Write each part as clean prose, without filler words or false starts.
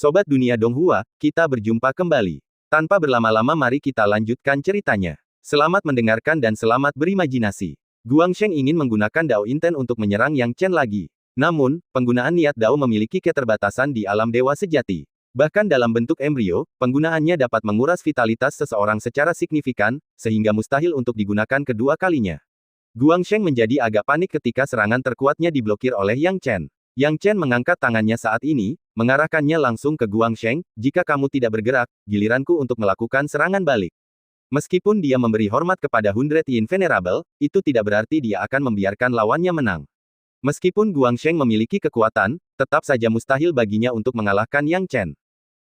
Sobat Dunia Donghua, kita berjumpa kembali. Tanpa berlama-lama mari kita lanjutkan ceritanya. Selamat mendengarkan dan selamat berimajinasi. Guangsheng ingin menggunakan Dao Inten untuk menyerang Yang Chen lagi. Namun, penggunaan niat Dao memiliki keterbatasan di alam dewa sejati. Bahkan dalam bentuk embrio, penggunaannya dapat menguras vitalitas seseorang secara signifikan, sehingga mustahil untuk digunakan kedua kalinya. Guangsheng menjadi agak panik ketika serangan terkuatnya diblokir oleh Yang Chen. Yang Chen mengangkat tangannya saat ini, mengarahkannya langsung ke Guangsheng, jika kamu tidak bergerak, giliranku untuk melakukan serangan balik. Meskipun dia memberi hormat kepada Hundred Yin Venerable, itu tidak berarti dia akan membiarkan lawannya menang. Meskipun Guangsheng memiliki kekuatan, tetap saja mustahil baginya untuk mengalahkan Yang Chen.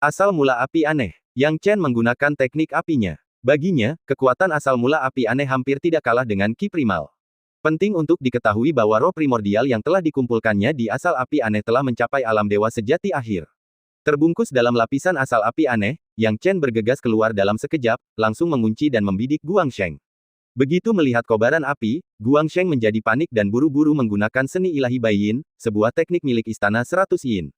Asal mula api aneh. Yang Chen menggunakan teknik apinya. Baginya, kekuatan asal mula api aneh hampir tidak kalah dengan Ki Primal. Penting untuk diketahui bahwa roh primordial yang telah dikumpulkannya di asal api aneh telah mencapai alam dewa sejati akhir. Terbungkus dalam lapisan asal api aneh, Yang Chen bergegas keluar dalam sekejap, langsung mengunci dan membidik Guangsheng. Begitu melihat kobaran api, Guangsheng menjadi panik dan buru-buru menggunakan seni ilahi Baiyin, sebuah teknik milik istana 100 Yin.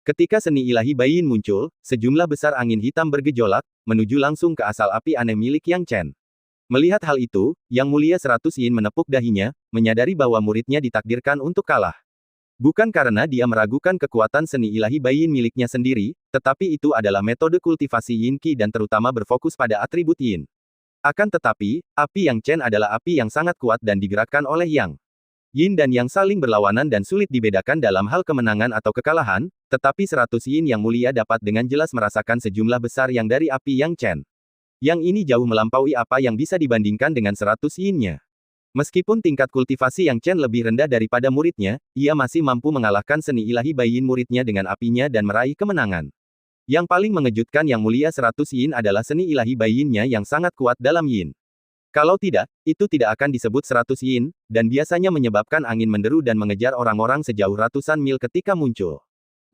Ketika seni ilahi Baiyin muncul, sejumlah besar angin hitam bergejolak, menuju langsung ke asal api aneh milik Yang Chen. Melihat hal itu, Yang Mulia 100 Yin menepuk dahinya, menyadari bahwa muridnya ditakdirkan untuk kalah. Bukan karena dia meragukan kekuatan seni ilahi Baiyin miliknya sendiri, tetapi itu adalah metode kultivasi Yin Qi dan terutama berfokus pada atribut Yin. Akan tetapi, api Yang Chen adalah api yang sangat kuat dan digerakkan oleh Yang Yin dan Yang saling berlawanan dan sulit dibedakan dalam hal kemenangan atau kekalahan, tetapi 100 Yin Yang Mulia dapat dengan jelas merasakan sejumlah besar yang dari api Yang Chen. Yang ini jauh melampaui apa yang bisa dibandingkan dengan 100 Yin-nya. Meskipun tingkat kultivasi Yang Chen lebih rendah daripada muridnya, ia masih mampu mengalahkan seni ilahi Baiyin muridnya dengan apinya dan meraih kemenangan. Yang paling mengejutkan Yang Mulia 100 Yin adalah seni ilahi Baiyinnya yang sangat kuat dalam Yin. Kalau tidak, itu tidak akan disebut 100 Yin, dan biasanya menyebabkan angin menderu dan mengejar orang-orang sejauh ratusan mil ketika muncul.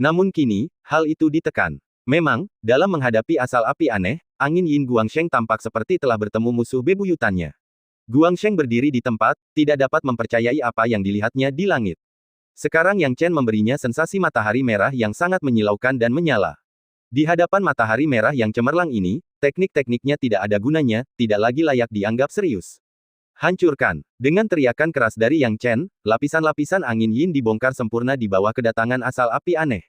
Namun kini, hal itu ditekan. Memang, dalam menghadapi asal api aneh, angin Yin Guangsheng tampak seperti telah bertemu musuh bebuyutannya. Guangsheng berdiri di tempat, tidak dapat mempercayai apa yang dilihatnya di langit. Sekarang Yang Chen memberinya sensasi matahari merah yang sangat menyilaukan dan menyala. Di hadapan matahari merah yang cemerlang ini, teknik-tekniknya tidak ada gunanya, tidak lagi layak dianggap serius. Hancurkan! Dengan teriakan keras dari Yang Chen, lapisan-lapisan angin Yin dibongkar sempurna di bawah kedatangan asal api aneh.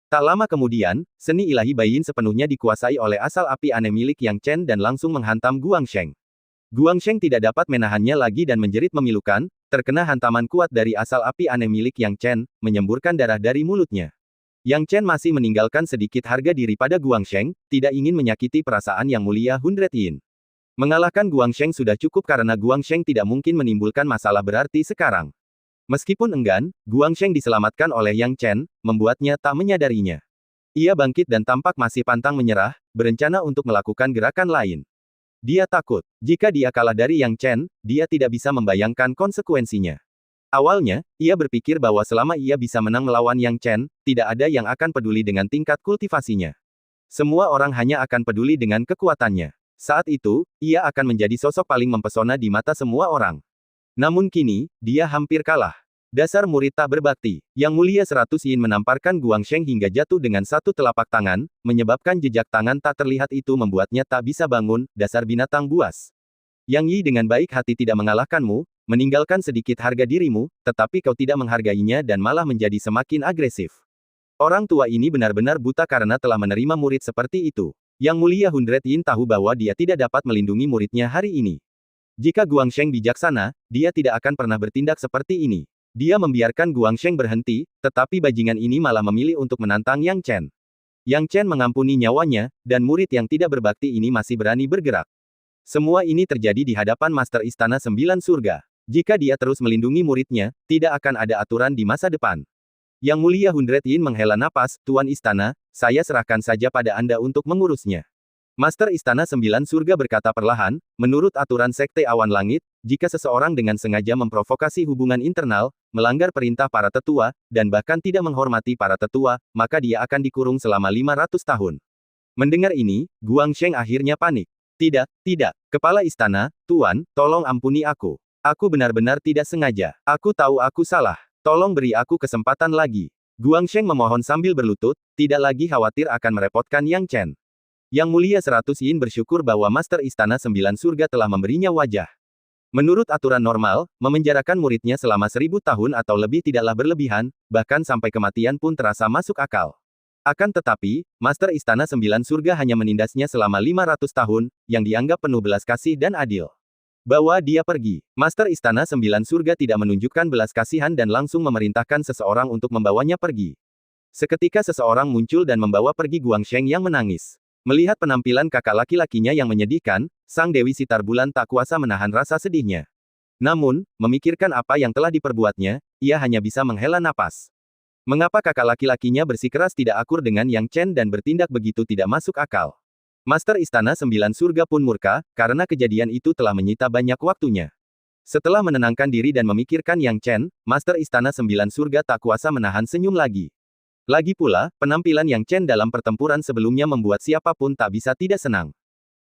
Tak lama kemudian, seni ilahi Baiyin sepenuhnya dikuasai oleh asal api aneh milik Yang Chen dan langsung menghantam Guangsheng. Guangsheng tidak dapat menahannya lagi dan menjerit memilukan, terkena hantaman kuat dari asal api aneh milik Yang Chen, menyemburkan darah dari mulutnya. Yang Chen masih meninggalkan sedikit harga diri pada Guangsheng, tidak ingin menyakiti perasaan Yang Mulia Hundred Yin. Mengalahkan Guangsheng sudah cukup karena Guangsheng tidak mungkin menimbulkan masalah berarti sekarang. Meskipun enggan, Guangsheng diselamatkan oleh Yang Chen, membuatnya tak menyadarinya. Ia bangkit dan tampak masih pantang menyerah, berencana untuk melakukan gerakan lain. Dia takut, jika dia kalah dari Yang Chen, dia tidak bisa membayangkan konsekuensinya. Awalnya, ia berpikir bahwa selama ia bisa menang melawan Yang Chen, tidak ada yang akan peduli dengan tingkat kultivasinya. Semua orang hanya akan peduli dengan kekuatannya. Saat itu, ia akan menjadi sosok paling mempesona di mata semua orang. Namun kini, dia hampir kalah. Dasar murid tak berbakti. Yang Mulia 100 Yin menamparkan Guangsheng hingga jatuh dengan satu telapak tangan, menyebabkan jejak tangan tak terlihat itu membuatnya tak bisa bangun, dasar binatang buas. Yang Yi dengan baik hati tidak mengalahkanmu, meninggalkan sedikit harga dirimu, tetapi kau tidak menghargainya dan malah menjadi semakin agresif. Orang tua ini benar-benar buta karena telah menerima murid seperti itu. Yang Mulia Hundred Yin tahu bahwa dia tidak dapat melindungi muridnya hari ini. Jika Guangsheng bijaksana, dia tidak akan pernah bertindak seperti ini. Dia membiarkan Guangsheng berhenti, tetapi bajingan ini malah memilih untuk menantang Yang Chen. Yang Chen mengampuni nyawanya, dan murid yang tidak berbakti ini masih berani bergerak. Semua ini terjadi di hadapan Master Istana Sembilan Surga. Jika dia terus melindungi muridnya, tidak akan ada aturan di masa depan. Yang Mulia Hundred Yin menghela napas, Tuan Istana, saya serahkan saja pada Anda untuk mengurusnya. Master Istana Sembilan Surga berkata perlahan, menurut aturan Sekte Awan Langit, jika seseorang dengan sengaja memprovokasi hubungan internal, melanggar perintah para tetua, dan bahkan tidak menghormati para tetua, maka dia akan dikurung selama 500 tahun. Mendengar ini, Guangsheng akhirnya panik. Tidak, Kepala Istana, Tuan, tolong ampuni aku. Aku benar-benar tidak sengaja. Aku tahu aku salah. Tolong beri aku kesempatan lagi. Guangsheng memohon sambil berlutut, tidak lagi khawatir akan merepotkan Yang Chen. Yang Mulia 100 Yin bersyukur bahwa Master Istana Sembilan Surga telah memberinya wajah. Menurut aturan normal, memenjarakan muridnya selama 1000 tahun atau lebih tidaklah berlebihan, bahkan sampai kematian pun terasa masuk akal. Akan tetapi, Master Istana Sembilan Surga hanya menindasnya selama 500 tahun, yang dianggap penuh belas kasih dan adil. Bawa dia pergi. Master Istana Sembilan Surga tidak menunjukkan belas kasihan dan langsung memerintahkan seseorang untuk membawanya pergi. Seketika seseorang muncul dan membawa pergi Guangsheng yang menangis. Melihat penampilan kakak laki-lakinya yang menyedihkan, Sang Dewi Sitar Bulan tak kuasa menahan rasa sedihnya. Namun, memikirkan apa yang telah diperbuatnya, ia hanya bisa menghela napas. Mengapa kakak laki-lakinya bersikeras tidak akur dengan Yang Chen dan bertindak begitu tidak masuk akal? Master Istana Sembilan Surga pun murka, karena kejadian itu telah menyita banyak waktunya. Setelah menenangkan diri dan memikirkan Yang Chen, Master Istana Sembilan Surga tak kuasa menahan senyum lagi. Lagi pula, penampilan Yang Chen dalam pertempuran sebelumnya membuat siapapun tak bisa tidak senang.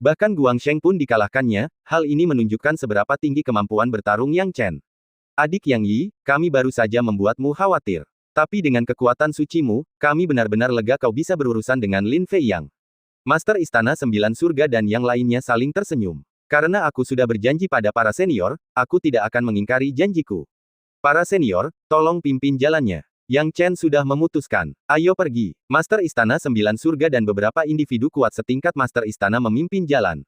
Bahkan Guangsheng pun dikalahkannya, hal ini menunjukkan seberapa tinggi kemampuan bertarung Yang Chen. Adik Yang Yi, kami baru saja membuatmu khawatir. Tapi dengan kekuatan sucimu, kami benar-benar lega kau bisa berurusan dengan Lin Fei Yang. Master Istana Sembilan Surga dan yang lainnya saling tersenyum. Karena aku sudah berjanji pada para senior, aku tidak akan mengingkari janjiku. Para senior, tolong pimpin jalannya. Yang Chen sudah memutuskan. Ayo pergi. Master Istana Sembilan Surga dan beberapa individu kuat setingkat Master Istana memimpin jalan.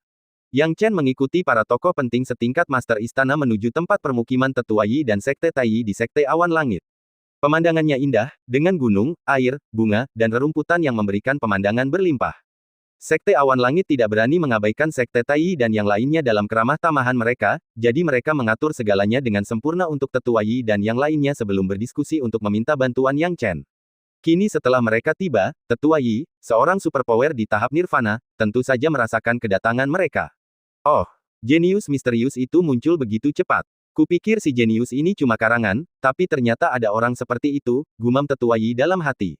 Yang Chen mengikuti para tokoh penting setingkat Master Istana menuju tempat permukiman Tetua Yi dan Sekte Tai di Sekte Awan Langit. Pemandangannya indah, dengan gunung, air, bunga, dan rerumputan yang memberikan pemandangan berlimpah. Sekte Awan Langit tidak berani mengabaikan Sekte Tai dan yang lainnya dalam keramah tamahan mereka, jadi mereka mengatur segalanya dengan sempurna untuk Tetua Yi dan yang lainnya sebelum berdiskusi untuk meminta bantuan Yang Chen. Kini setelah mereka tiba, Tetua Yi, seorang superpower di tahap nirvana, tentu saja merasakan kedatangan mereka. Oh, jenius misterius itu muncul begitu cepat. Kupikir si jenius ini cuma karangan, tapi ternyata ada orang seperti itu, gumam Tetua Yi dalam hati.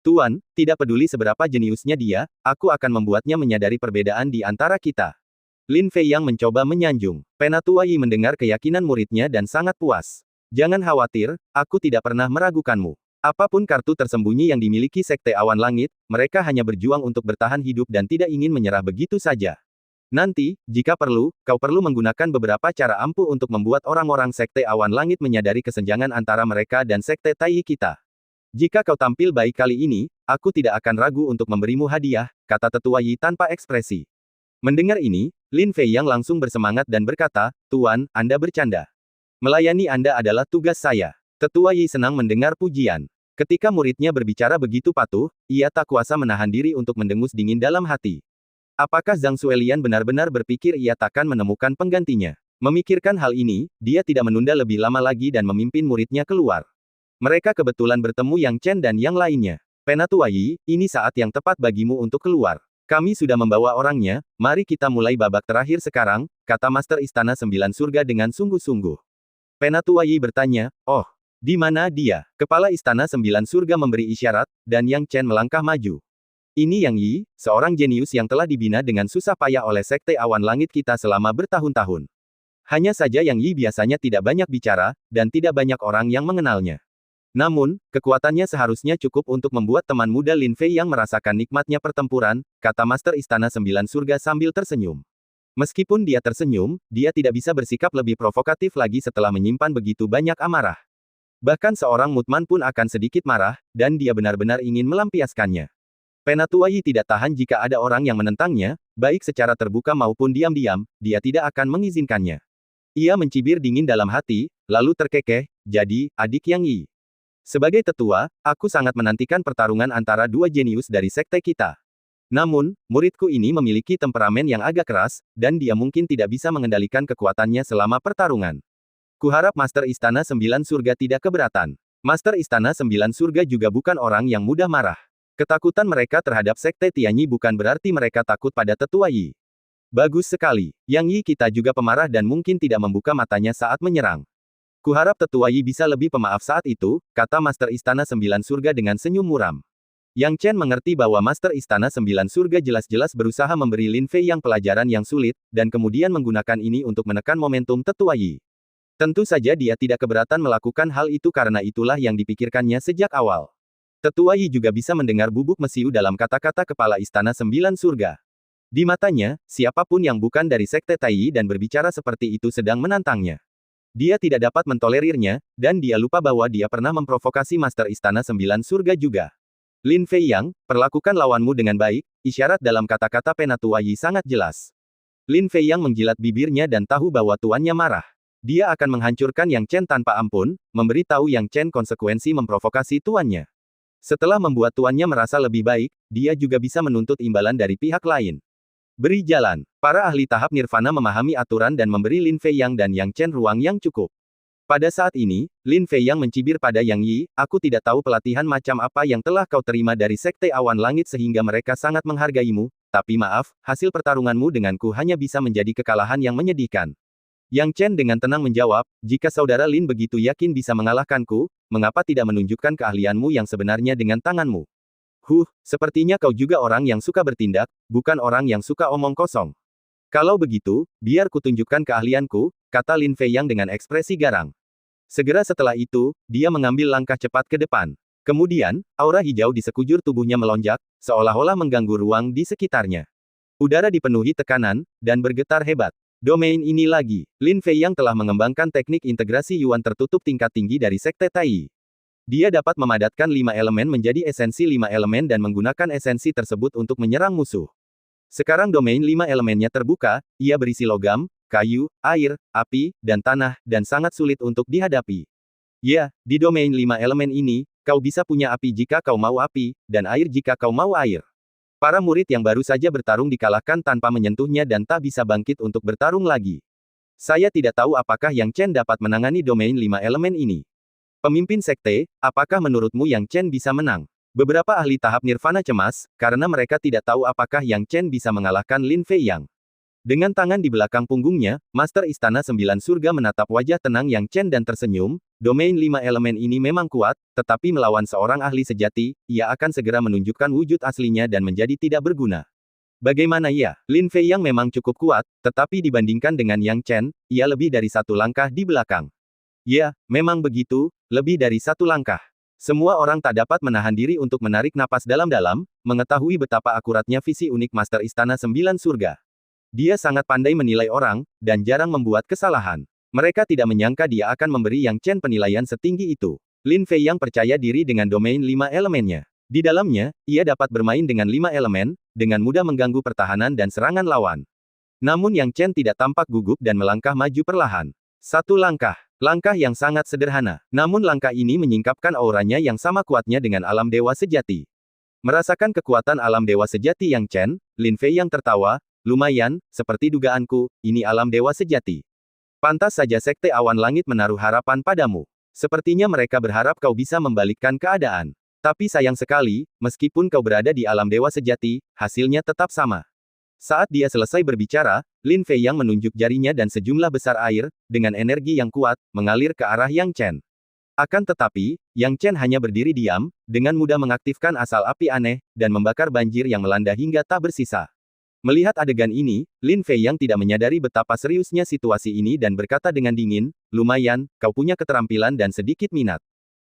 Tuan, tidak peduli seberapa jeniusnya dia, aku akan membuatnya menyadari perbedaan di antara kita. Lin Fei yang mencoba menyanjung. Penatua Yi mendengar keyakinan muridnya dan sangat puas. Jangan khawatir, aku tidak pernah meragukanmu. Apapun kartu tersembunyi yang dimiliki Sekte Awan Langit, mereka hanya berjuang untuk bertahan hidup dan tidak ingin menyerah begitu saja. Nanti, jika perlu, kau perlu menggunakan beberapa cara ampuh untuk membuat orang-orang Sekte Awan Langit menyadari kesenjangan antara mereka dan Sekte Tai kita. Jika kau tampil baik kali ini, aku tidak akan ragu untuk memberimu hadiah, kata Tetua Yi tanpa ekspresi. Mendengar ini, Lin Fei yang langsung bersemangat dan berkata, Tuan, Anda bercanda. Melayani Anda adalah tugas saya. Tetua Yi senang mendengar pujian. Ketika muridnya berbicara begitu patuh, ia tak kuasa menahan diri untuk mendengus dingin dalam hati. Apakah Zhang Suelian benar-benar berpikir ia takkan menemukan penggantinya? Memikirkan hal ini, dia tidak menunda lebih lama lagi dan memimpin muridnya keluar. Mereka kebetulan bertemu Yang Chen dan yang lainnya. Penatua Yi, ini saat yang tepat bagimu untuk keluar. Kami sudah membawa orangnya, mari kita mulai babak terakhir sekarang, kata Master Istana Sembilan Surga dengan sungguh-sungguh. Penatua Yi bertanya, oh, di mana dia? Kepala Istana Sembilan Surga memberi isyarat, dan Yang Chen melangkah maju. Ini Yang Yi, seorang jenius yang telah dibina dengan susah payah oleh Sekte Awan Langit kita selama bertahun-tahun. Hanya saja Yang Yi biasanya tidak banyak bicara, dan tidak banyak orang yang mengenalnya. Namun, kekuatannya seharusnya cukup untuk membuat teman muda Lin Fei yang merasakan nikmatnya pertempuran, kata Master Istana Sembilan Surga sambil tersenyum. Meskipun dia tersenyum, dia tidak bisa bersikap lebih provokatif lagi setelah menyimpan begitu banyak amarah. Bahkan seorang Mutman pun akan sedikit marah, dan dia benar-benar ingin melampiaskannya. Penatua Yi tidak tahan jika ada orang yang menentangnya, baik secara terbuka maupun diam-diam, dia tidak akan mengizinkannya. Ia mencibir dingin dalam hati, lalu terkekeh, jadi, adik Yang Yi. Sebagai tetua, aku sangat menantikan pertarungan antara dua jenius dari sekte kita. Namun, muridku ini memiliki temperamen yang agak keras, dan dia mungkin tidak bisa mengendalikan kekuatannya selama pertarungan. Kuharap Master Istana Sembilan Surga tidak keberatan. Master Istana Sembilan Surga juga bukan orang yang mudah marah. Ketakutan mereka terhadap sekte Tianyi bukan berarti mereka takut pada tetua Yi. Bagus sekali. Yang Yi kita juga pemarah dan mungkin tidak membuka matanya saat menyerang. Kuharap tetua Yi bisa lebih pemaaf saat itu, kata Master Istana Sembilan Surga dengan senyum muram. Yang Chen mengerti bahwa Master Istana Sembilan Surga jelas-jelas berusaha memberi Lin Fei yang pelajaran yang sulit, dan kemudian menggunakan ini untuk menekan momentum tetua Yi. Tentu saja dia tidak keberatan melakukan hal itu karena itulah yang dipikirkannya sejak awal. Tetua Yi juga bisa mendengar bubuk mesiu dalam kata-kata kepala Istana Sembilan Surga. Di matanya, siapapun yang bukan dari Sekte Taiyi dan berbicara seperti itu sedang menantangnya. Dia tidak dapat mentolerirnya, dan dia lupa bahwa dia pernah memprovokasi Master Istana Sembilan Surga juga. Lin Fei Yang, perlakukan lawanmu dengan baik, isyarat dalam kata-kata Penatua Yi sangat jelas. Lin Fei Yang menjilat bibirnya dan tahu bahwa tuannya marah. Dia akan menghancurkan Yang Chen tanpa ampun, memberitahu Yang Chen konsekuensi memprovokasi tuannya. Setelah membuat tuannya merasa lebih baik, dia juga bisa menuntut imbalan dari pihak lain. Beri jalan. Para ahli tahap nirvana memahami aturan dan memberi Lin Fei Yang dan Yang Chen ruang yang cukup. Pada saat ini, Lin Fei Yang mencibir pada Yang Yi, aku tidak tahu pelatihan macam apa yang telah kau terima dari Sekte Awan Langit sehingga mereka sangat menghargaimu, tapi maaf, hasil pertarunganmu denganku hanya bisa menjadi kekalahan yang menyedihkan. Yang Chen dengan tenang menjawab, jika saudara Lin begitu yakin bisa mengalahkanku, mengapa tidak menunjukkan keahlianmu yang sebenarnya dengan tanganmu? Sepertinya kau juga orang yang suka bertindak, bukan orang yang suka omong kosong. Kalau begitu, biar kutunjukkan keahlianku, kata Lin Fei Yang dengan ekspresi garang. Segera setelah itu, dia mengambil langkah cepat ke depan. Kemudian, aura hijau di sekujur tubuhnya melonjak, seolah-olah mengganggu ruang di sekitarnya. Udara dipenuhi tekanan, dan bergetar hebat. Domain ini lagi, Lin Fei Yang telah mengembangkan teknik integrasi Yuan tertutup tingkat tinggi dari Sekte Taiyi. Dia dapat memadatkan 5 elemen menjadi esensi 5 elemen dan menggunakan esensi tersebut untuk menyerang musuh. Sekarang domain 5 elemennya terbuka, ia berisi logam, kayu, air, api, dan tanah, dan sangat sulit untuk dihadapi. Ya, di domain 5 elemen ini, kau bisa punya api jika kau mau api, dan air jika kau mau air. Para murid yang baru saja bertarung dikalahkan tanpa menyentuhnya dan tak bisa bangkit untuk bertarung lagi. Saya tidak tahu apakah Yang Chen dapat menangani domain 5 elemen ini. Pemimpin sekte, apakah menurutmu Yang Chen bisa menang? Beberapa ahli tahap nirvana cemas, karena mereka tidak tahu apakah Yang Chen bisa mengalahkan Lin Fei Yang. Dengan tangan di belakang punggungnya, Master Istana Sembilan Surga menatap wajah tenang Yang Chen dan tersenyum. Domain 5 elemen ini memang kuat, tetapi melawan seorang ahli sejati, ia akan segera menunjukkan wujud aslinya dan menjadi tidak berguna. Bagaimana ya? Lin Fei Yang memang cukup kuat, tetapi dibandingkan dengan Yang Chen, ia lebih dari satu langkah di belakang. Ya, memang begitu, lebih dari satu langkah. Semua orang tak dapat menahan diri untuk menarik napas dalam-dalam, mengetahui betapa akuratnya visi unik Master Istana Sembilan Surga. Dia sangat pandai menilai orang, dan jarang membuat kesalahan. Mereka tidak menyangka dia akan memberi Yang Chen penilaian setinggi itu. Lin Fei Yang percaya diri dengan domain 5 elemennya. Di dalamnya, ia dapat bermain dengan 5 elemen, dengan mudah mengganggu pertahanan dan serangan lawan. Namun Yang Chen tidak tampak gugup dan melangkah maju perlahan. Satu langkah. Langkah yang sangat sederhana. Namun langkah ini menyingkapkan auranya yang sama kuatnya dengan alam dewa sejati. Merasakan kekuatan alam dewa sejati Yang Chen, Lin Fei Yang tertawa, lumayan, seperti dugaanku, ini alam dewa sejati. Pantas saja Sekte Awan Langit menaruh harapan padamu. Sepertinya mereka berharap kau bisa membalikkan keadaan. Tapi sayang sekali, meskipun kau berada di alam dewa sejati, hasilnya tetap sama. Saat dia selesai berbicara, Lin Fei Yang menunjuk jarinya dan sejumlah besar air, dengan energi yang kuat, mengalir ke arah Yang Chen. Akan tetapi, Yang Chen hanya berdiri diam, dengan mudah mengaktifkan asal api aneh, dan membakar banjir yang melanda hingga tak bersisa. Melihat adegan ini, Lin Fei Yang tidak menyadari betapa seriusnya situasi ini dan berkata dengan dingin, lumayan, kau punya keterampilan dan sedikit minat.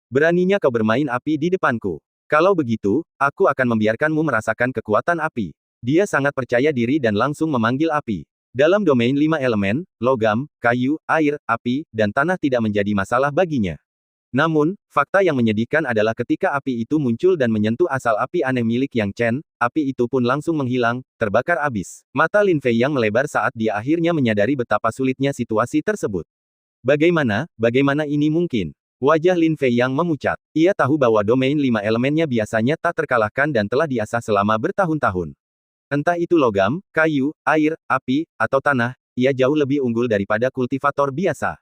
Beraninya kau bermain api di depanku. Kalau begitu, aku akan membiarkanmu merasakan kekuatan api. Dia sangat percaya diri dan langsung memanggil api. Dalam domain 5 elemen, logam, kayu, air, api, dan tanah tidak menjadi masalah baginya. Namun, fakta yang menyedihkan adalah ketika api itu muncul dan menyentuh asal api aneh milik Yang Chen, api itu pun langsung menghilang, terbakar abis. Mata Lin Fei Yang melebar saat dia akhirnya menyadari betapa sulitnya situasi tersebut. Bagaimana ini mungkin? Wajah Lin Fei Yang memucat. Ia tahu bahwa domain 5 elemennya biasanya tak terkalahkan dan telah diasah selama bertahun-tahun. Entah itu logam, kayu, air, api, atau tanah, ia jauh lebih unggul daripada kultivator biasa.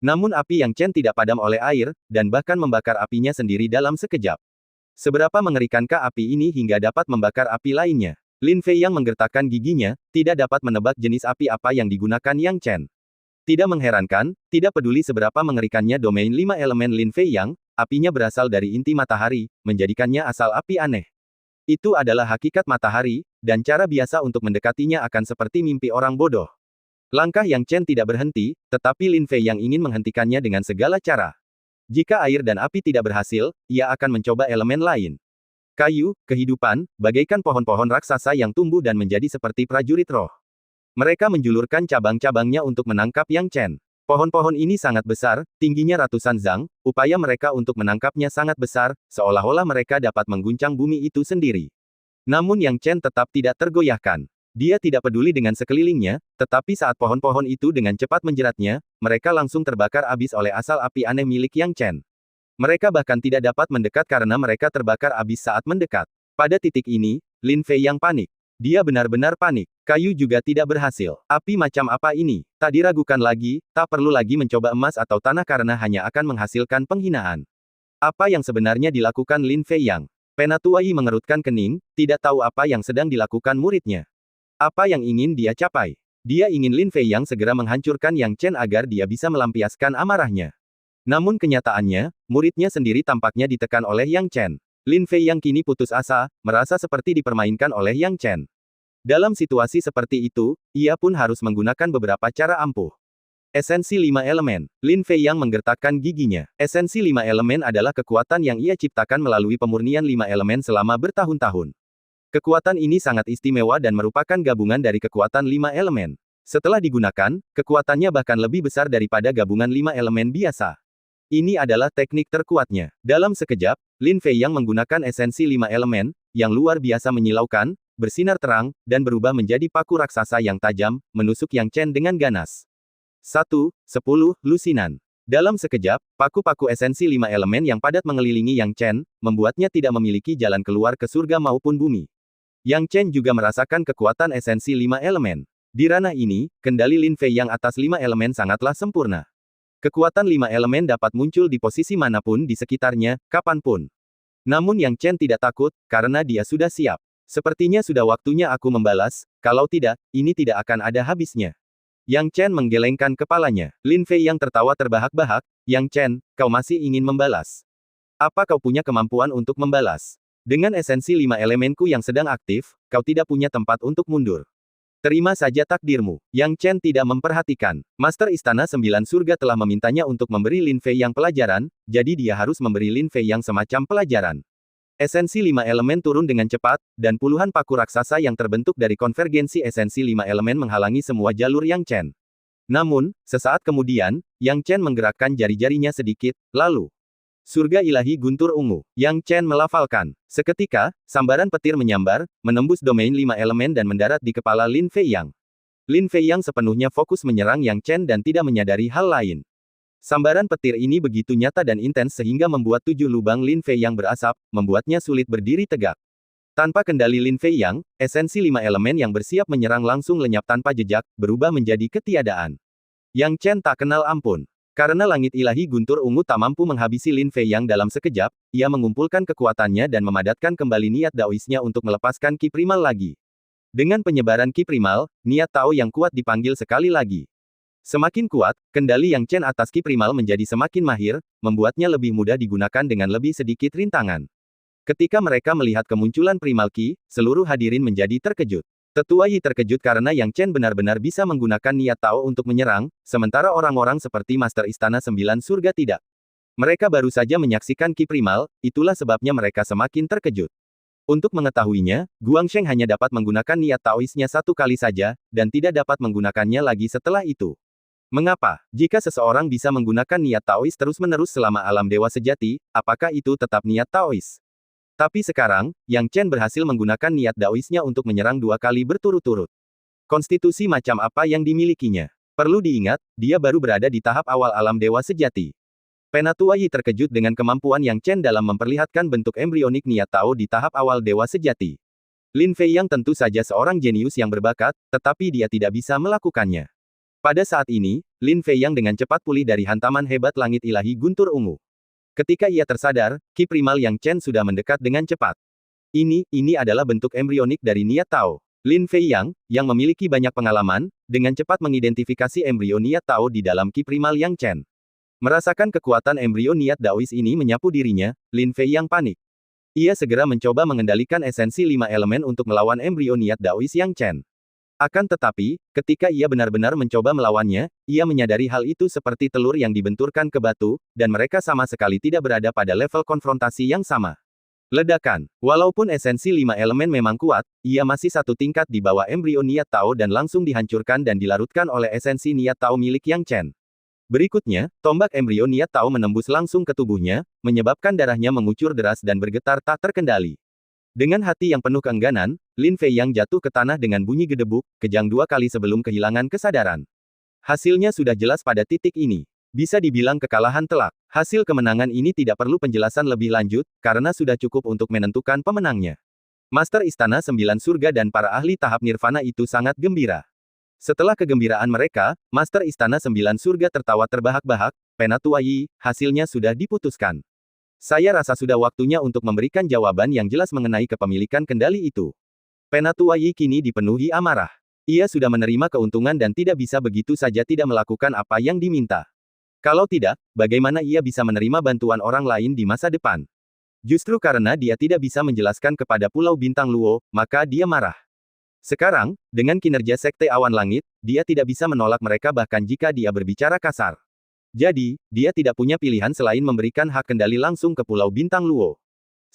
Namun api Yang Chen tidak padam oleh air, dan bahkan membakar apinya sendiri dalam sekejap. Seberapa mengerikankah api ini hingga dapat membakar api lainnya? Lin Fei Yang menggertakkan giginya, tidak dapat menebak jenis api apa yang digunakan Yang Chen. Tidak mengherankan, tidak peduli seberapa mengerikannya domain 5 elemen Lin Fei Yang, apinya berasal dari inti matahari, menjadikannya asal api aneh. Itu adalah hakikat matahari, dan cara biasa untuk mendekatinya akan seperti mimpi orang bodoh. Langkah Yang Chen tidak berhenti, tetapi Lin Fei Yang ingin menghentikannya dengan segala cara. Jika air dan api tidak berhasil, ia akan mencoba elemen lain. Kayu, kehidupan, bagaikan pohon-pohon raksasa yang tumbuh dan menjadi seperti prajurit roh. Mereka menjulurkan cabang-cabangnya untuk menangkap Yang Chen. Pohon-pohon ini sangat besar, tingginya ratusan zang, upaya mereka untuk menangkapnya sangat besar, seolah-olah mereka dapat mengguncang bumi itu sendiri. Namun Yang Chen tetap tidak tergoyahkan. Dia tidak peduli dengan sekelilingnya, tetapi saat pohon-pohon itu dengan cepat menjeratnya, mereka langsung terbakar habis oleh asal api aneh milik Yang Chen. Mereka bahkan tidak dapat mendekat karena mereka terbakar habis saat mendekat. Pada titik ini, Lin Fei yang panik. Dia benar-benar panik. Kayu juga tidak berhasil. Api macam apa ini? Tak diragukan lagi, tak perlu lagi mencoba emas atau tanah karena hanya akan menghasilkan penghinaan. Apa yang sebenarnya dilakukan Lin Fei Yang? Penatua Yi mengerutkan kening, tidak tahu apa yang sedang dilakukan muridnya. Apa yang ingin dia capai? Dia ingin Lin Fei Yang segera menghancurkan Yang Chen agar dia bisa melampiaskan amarahnya. Namun kenyataannya, muridnya sendiri tampaknya ditekan oleh Yang Chen. Lin Fei Yang kini putus asa, merasa seperti dipermainkan oleh Yang Chen. Dalam situasi seperti itu, ia pun harus menggunakan beberapa cara ampuh. Esensi 5 elemen. Lin Fei Yang menggertakkan giginya. Esensi 5 elemen adalah kekuatan yang ia ciptakan melalui pemurnian 5 elemen selama bertahun-tahun. Kekuatan ini sangat istimewa dan merupakan gabungan dari kekuatan 5 elemen. Setelah digunakan, kekuatannya bahkan lebih besar daripada gabungan 5 elemen biasa. Ini adalah teknik terkuatnya. Dalam sekejap, Lin Fei Yang menggunakan esensi 5 elemen, yang luar biasa menyilaukan, bersinar terang, dan berubah menjadi paku raksasa yang tajam, menusuk Yang Chen dengan ganas. 1, 10, lusinan. Dalam sekejap, paku-paku esensi 5 elemen yang padat mengelilingi Yang Chen, membuatnya tidak memiliki jalan keluar ke surga maupun bumi. Yang Chen juga merasakan kekuatan esensi 5 elemen. Di ranah ini, kendali Lin Fei Yang atas 5 elemen sangatlah sempurna. Kekuatan 5 elemen dapat muncul di posisi manapun di sekitarnya, kapanpun. Namun Yang Chen tidak takut, karena dia sudah siap. Sepertinya sudah waktunya aku membalas, kalau tidak, ini tidak akan ada habisnya. Yang Chen menggelengkan kepalanya. Lin Fei Yang tertawa terbahak-bahak, Yang Chen, kau masih ingin membalas? Apa kau punya kemampuan untuk membalas? Dengan esensi 5 elemenku yang sedang aktif, kau tidak punya tempat untuk mundur. Terima saja takdirmu. Yang Chen tidak memperhatikan. Master Istana 9 Surga telah memintanya untuk memberi Lin Fei Yang pelajaran, jadi dia harus memberi Lin Fei Yang semacam pelajaran. Esensi 5 elemen turun dengan cepat, dan puluhan paku raksasa yang terbentuk dari konvergensi esensi 5 elemen menghalangi semua jalur Yang Chen. Namun, sesaat kemudian, Yang Chen menggerakkan jari-jarinya sedikit, lalu surga ilahi guntur ungu. Yang Chen melafalkan. Seketika, sambaran petir menyambar, menembus domain 5 elemen dan mendarat di kepala Lin Fei Yang. Lin Fei Yang sepenuhnya fokus menyerang Yang Chen dan tidak menyadari hal lain. Sambaran petir ini begitu nyata dan intens sehingga membuat 7 lubang Lin Fei Yang berasap, membuatnya sulit berdiri tegak. Tanpa kendali Lin Fei Yang, esensi 5 elemen yang bersiap menyerang langsung lenyap tanpa jejak, berubah menjadi ketiadaan. Yang Chen tak kenal ampun. Karena langit ilahi guntur ungu tak mampu menghabisi Lin Fei Yang dalam sekejap, ia mengumpulkan kekuatannya dan memadatkan kembali niat daoisnya untuk melepaskan Ki Primal lagi. Dengan penyebaran Ki Primal, niat Tao yang kuat dipanggil sekali lagi. Semakin kuat, kendali Yang Chen atas Ki Primal menjadi semakin mahir, membuatnya lebih mudah digunakan dengan lebih sedikit rintangan. Ketika mereka melihat kemunculan Primal Ki, seluruh hadirin menjadi terkejut. Tetua Yi terkejut karena Yang Chen benar-benar bisa menggunakan niat Tao untuk menyerang, sementara orang-orang seperti Master Istana 9 Surga tidak. Mereka baru saja menyaksikan Ki Primal, itulah sebabnya mereka semakin terkejut. Untuk mengetahuinya, Guangsheng hanya dapat menggunakan niat Taoisnya satu kali saja, dan tidak dapat menggunakannya lagi setelah itu. Mengapa? Jika seseorang bisa menggunakan niat Taois terus-menerus selama alam dewa sejati, apakah itu tetap niat Taois? Tapi sekarang, Yang Chen berhasil menggunakan niat daoisnya untuk menyerang 2 kali berturut-turut. Konstitusi macam apa yang dimilikinya? Perlu diingat, dia baru berada di tahap awal alam dewa sejati. Penatua Yi terkejut dengan kemampuan Yang Chen dalam memperlihatkan bentuk embrionik niat Tao di tahap awal dewa sejati. Lin Fei Yang tentu saja seorang jenius yang berbakat, tetapi dia tidak bisa melakukannya. Pada saat ini, Lin Fei Yang dengan cepat pulih dari hantaman hebat langit ilahi guntur ungu. Ketika ia tersadar, Ki Primal Yang Chen sudah mendekat dengan cepat. Ini adalah bentuk embrionik dari niat Tao. Lin Fei Yang, yang memiliki banyak pengalaman, dengan cepat mengidentifikasi embrio niat Tao di dalam Ki Primal Yang Chen. Merasakan kekuatan embrio niat daois ini menyapu dirinya, Lin Fei Yang panik. Ia segera mencoba mengendalikan esensi 5 elemen untuk melawan embrio niat daois Yang Chen. Akan tetapi, ketika ia benar-benar mencoba melawannya, ia menyadari hal itu seperti telur yang dibenturkan ke batu, dan mereka sama sekali tidak berada pada level konfrontasi yang sama. Ledakan. Walaupun esensi 5 elemen memang kuat, ia masih satu tingkat di bawah embrio Niat Tao dan langsung dihancurkan dan dilarutkan oleh esensi Niat Tao milik Yang Chen. Berikutnya, tombak embrio Niat Tao menembus langsung ke tubuhnya, menyebabkan darahnya mengucur deras dan bergetar tak terkendali. Dengan hati yang penuh keengganan, Lin Fei yang jatuh ke tanah dengan bunyi gedebuk, kejang 2 kali sebelum kehilangan kesadaran. Hasilnya sudah jelas pada titik ini. Bisa dibilang kekalahan telak. Hasil kemenangan ini tidak perlu penjelasan lebih lanjut, karena sudah cukup untuk menentukan pemenangnya. Master Istana Sembilan Surga dan para ahli tahap nirvana itu sangat gembira. Setelah kegembiraan mereka, Master Istana Sembilan Surga tertawa terbahak-bahak, Penatua Yi, hasilnya sudah diputuskan. Saya rasa sudah waktunya untuk memberikan jawaban yang jelas mengenai kepemilikan kendali itu. Penatua Yi kini dipenuhi amarah. Ia sudah menerima keuntungan dan tidak bisa begitu saja tidak melakukan apa yang diminta. Kalau tidak, bagaimana ia bisa menerima bantuan orang lain di masa depan? Justru karena dia tidak bisa menjelaskan kepada Pulau Bintang Luo, maka dia marah. Sekarang, dengan kinerja Sekte Awan Langit, dia tidak bisa menolak mereka bahkan jika dia berbicara kasar. Jadi, dia tidak punya pilihan selain memberikan hak kendali langsung ke Pulau Bintang Luo.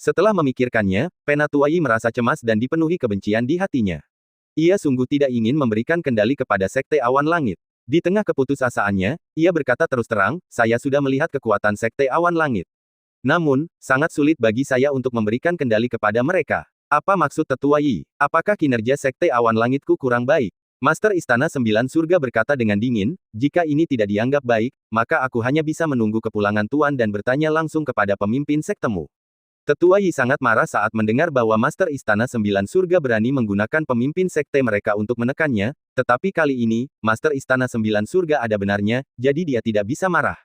Setelah memikirkannya, Penatua Yi merasa cemas dan dipenuhi kebencian di hatinya. Ia sungguh tidak ingin memberikan kendali kepada Sekte Awan Langit. Di tengah keputusasaannya, ia berkata terus terang, saya sudah melihat kekuatan Sekte Awan Langit. Namun, sangat sulit bagi saya untuk memberikan kendali kepada mereka. Apa maksud Tetua Yi? Apakah kinerja Sekte Awan Langitku kurang baik? Master Istana Sembilan Surga berkata dengan dingin, jika ini tidak dianggap baik, maka aku hanya bisa menunggu kepulangan Tuan dan bertanya langsung kepada pemimpin sektemu. Tetua Yi sangat marah saat mendengar bahwa Master Istana Sembilan Surga berani menggunakan pemimpin sekte mereka untuk menekannya, tetapi kali ini, Master Istana Sembilan Surga ada benarnya, jadi dia tidak bisa marah.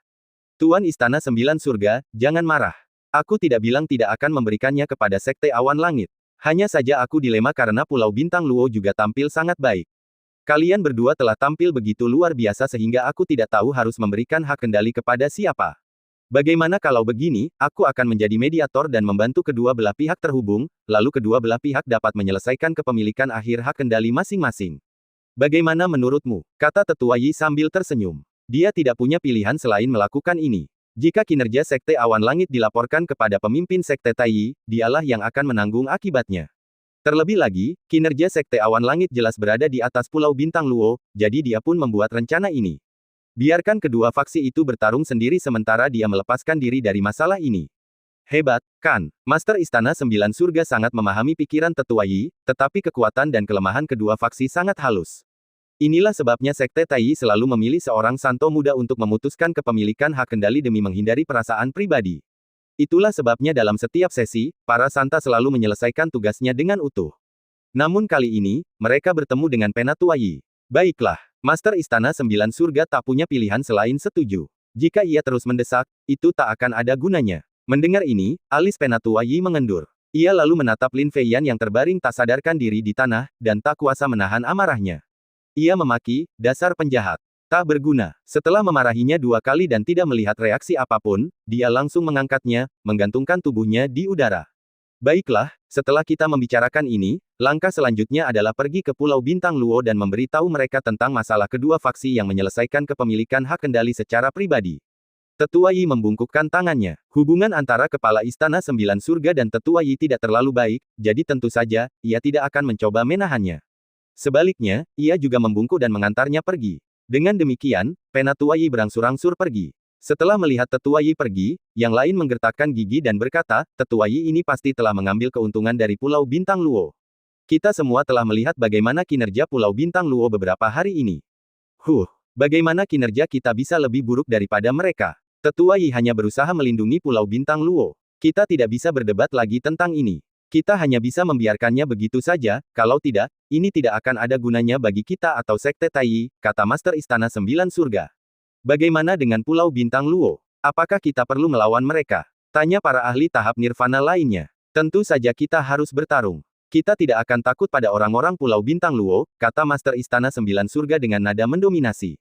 Tuan Istana Sembilan Surga, jangan marah. Aku tidak bilang tidak akan memberikannya kepada Sekte Awan Langit. Hanya saja aku dilema karena Pulau Bintang Luo juga tampil sangat baik. Kalian berdua telah tampil begitu luar biasa sehingga aku tidak tahu harus memberikan hak kendali kepada siapa. Bagaimana kalau begini, aku akan menjadi mediator dan membantu kedua belah pihak terhubung, lalu kedua belah pihak dapat menyelesaikan kepemilikan akhir hak kendali masing-masing. Bagaimana menurutmu? Kata Tetua Yi sambil tersenyum. Dia tidak punya pilihan selain melakukan ini. Jika kinerja Sekte Awan Langit dilaporkan kepada pemimpin Sekte Taiyi, dialah yang akan menanggung akibatnya. Terlebih lagi, kinerja Sekte Awan Langit jelas berada di atas Pulau Bintang Luo, jadi dia pun membuat rencana ini. Biarkan kedua faksi itu bertarung sendiri sementara dia melepaskan diri dari masalah ini. Hebat, kan? Master Istana Sembilan Surga sangat memahami pikiran Tetua Yi, tetapi kekuatan dan kelemahan kedua faksi sangat halus. Inilah sebabnya Sekte Taiyi selalu memilih seorang santo muda untuk memutuskan kepemilikan hak kendali demi menghindari perasaan pribadi. Itulah sebabnya dalam setiap sesi, para santa selalu menyelesaikan tugasnya dengan utuh. Namun kali ini, mereka bertemu dengan Penatua Yi. Baiklah, Master Istana Sembilan Surga tak punya pilihan selain setuju. Jika ia terus mendesak, itu tak akan ada gunanya. Mendengar ini, alis Penatua Yi mengendur. Ia lalu menatap Lin Feiyan yang terbaring tak sadarkan diri di tanah, dan tak kuasa menahan amarahnya. Ia memaki, dasar penjahat. Tak berguna. Setelah memarahinya 2 kali dan tidak melihat reaksi apapun, dia langsung mengangkatnya, menggantungkan tubuhnya di udara. Baiklah, setelah kita membicarakan ini, langkah selanjutnya adalah pergi ke Pulau Bintang Luo dan memberitahu mereka tentang masalah kedua faksi yang menyelesaikan kepemilikan hak kendali secara pribadi. Tetua Yi membungkukkan tangannya. Hubungan antara Kepala Istana Sembilan Surga dan Tetua Yi tidak terlalu baik, jadi tentu saja, ia tidak akan mencoba menahannya. Sebaliknya, ia juga membungkuk dan mengantarnya pergi. Dengan demikian, Penatua Yi berangsur-angsur pergi. Setelah melihat Tetua Yi pergi, yang lain menggertakkan gigi dan berkata, Tetua Yi ini pasti telah mengambil keuntungan dari Pulau Bintang Luo. Kita semua telah melihat bagaimana kinerja Pulau Bintang Luo beberapa hari ini. Bagaimana kinerja kita bisa lebih buruk daripada mereka? Tetua Yi hanya berusaha melindungi Pulau Bintang Luo. Kita tidak bisa berdebat lagi tentang ini. Kita hanya bisa membiarkannya begitu saja, kalau tidak, ini tidak akan ada gunanya bagi kita atau Sekte Taiyi, kata Master Istana Sembilan Surga. Bagaimana dengan Pulau Bintang Luo? Apakah kita perlu melawan mereka? Tanya para ahli tahap nirvana lainnya. Tentu saja kita harus bertarung. Kita tidak akan takut pada orang-orang Pulau Bintang Luo, kata Master Istana Sembilan Surga dengan nada mendominasi.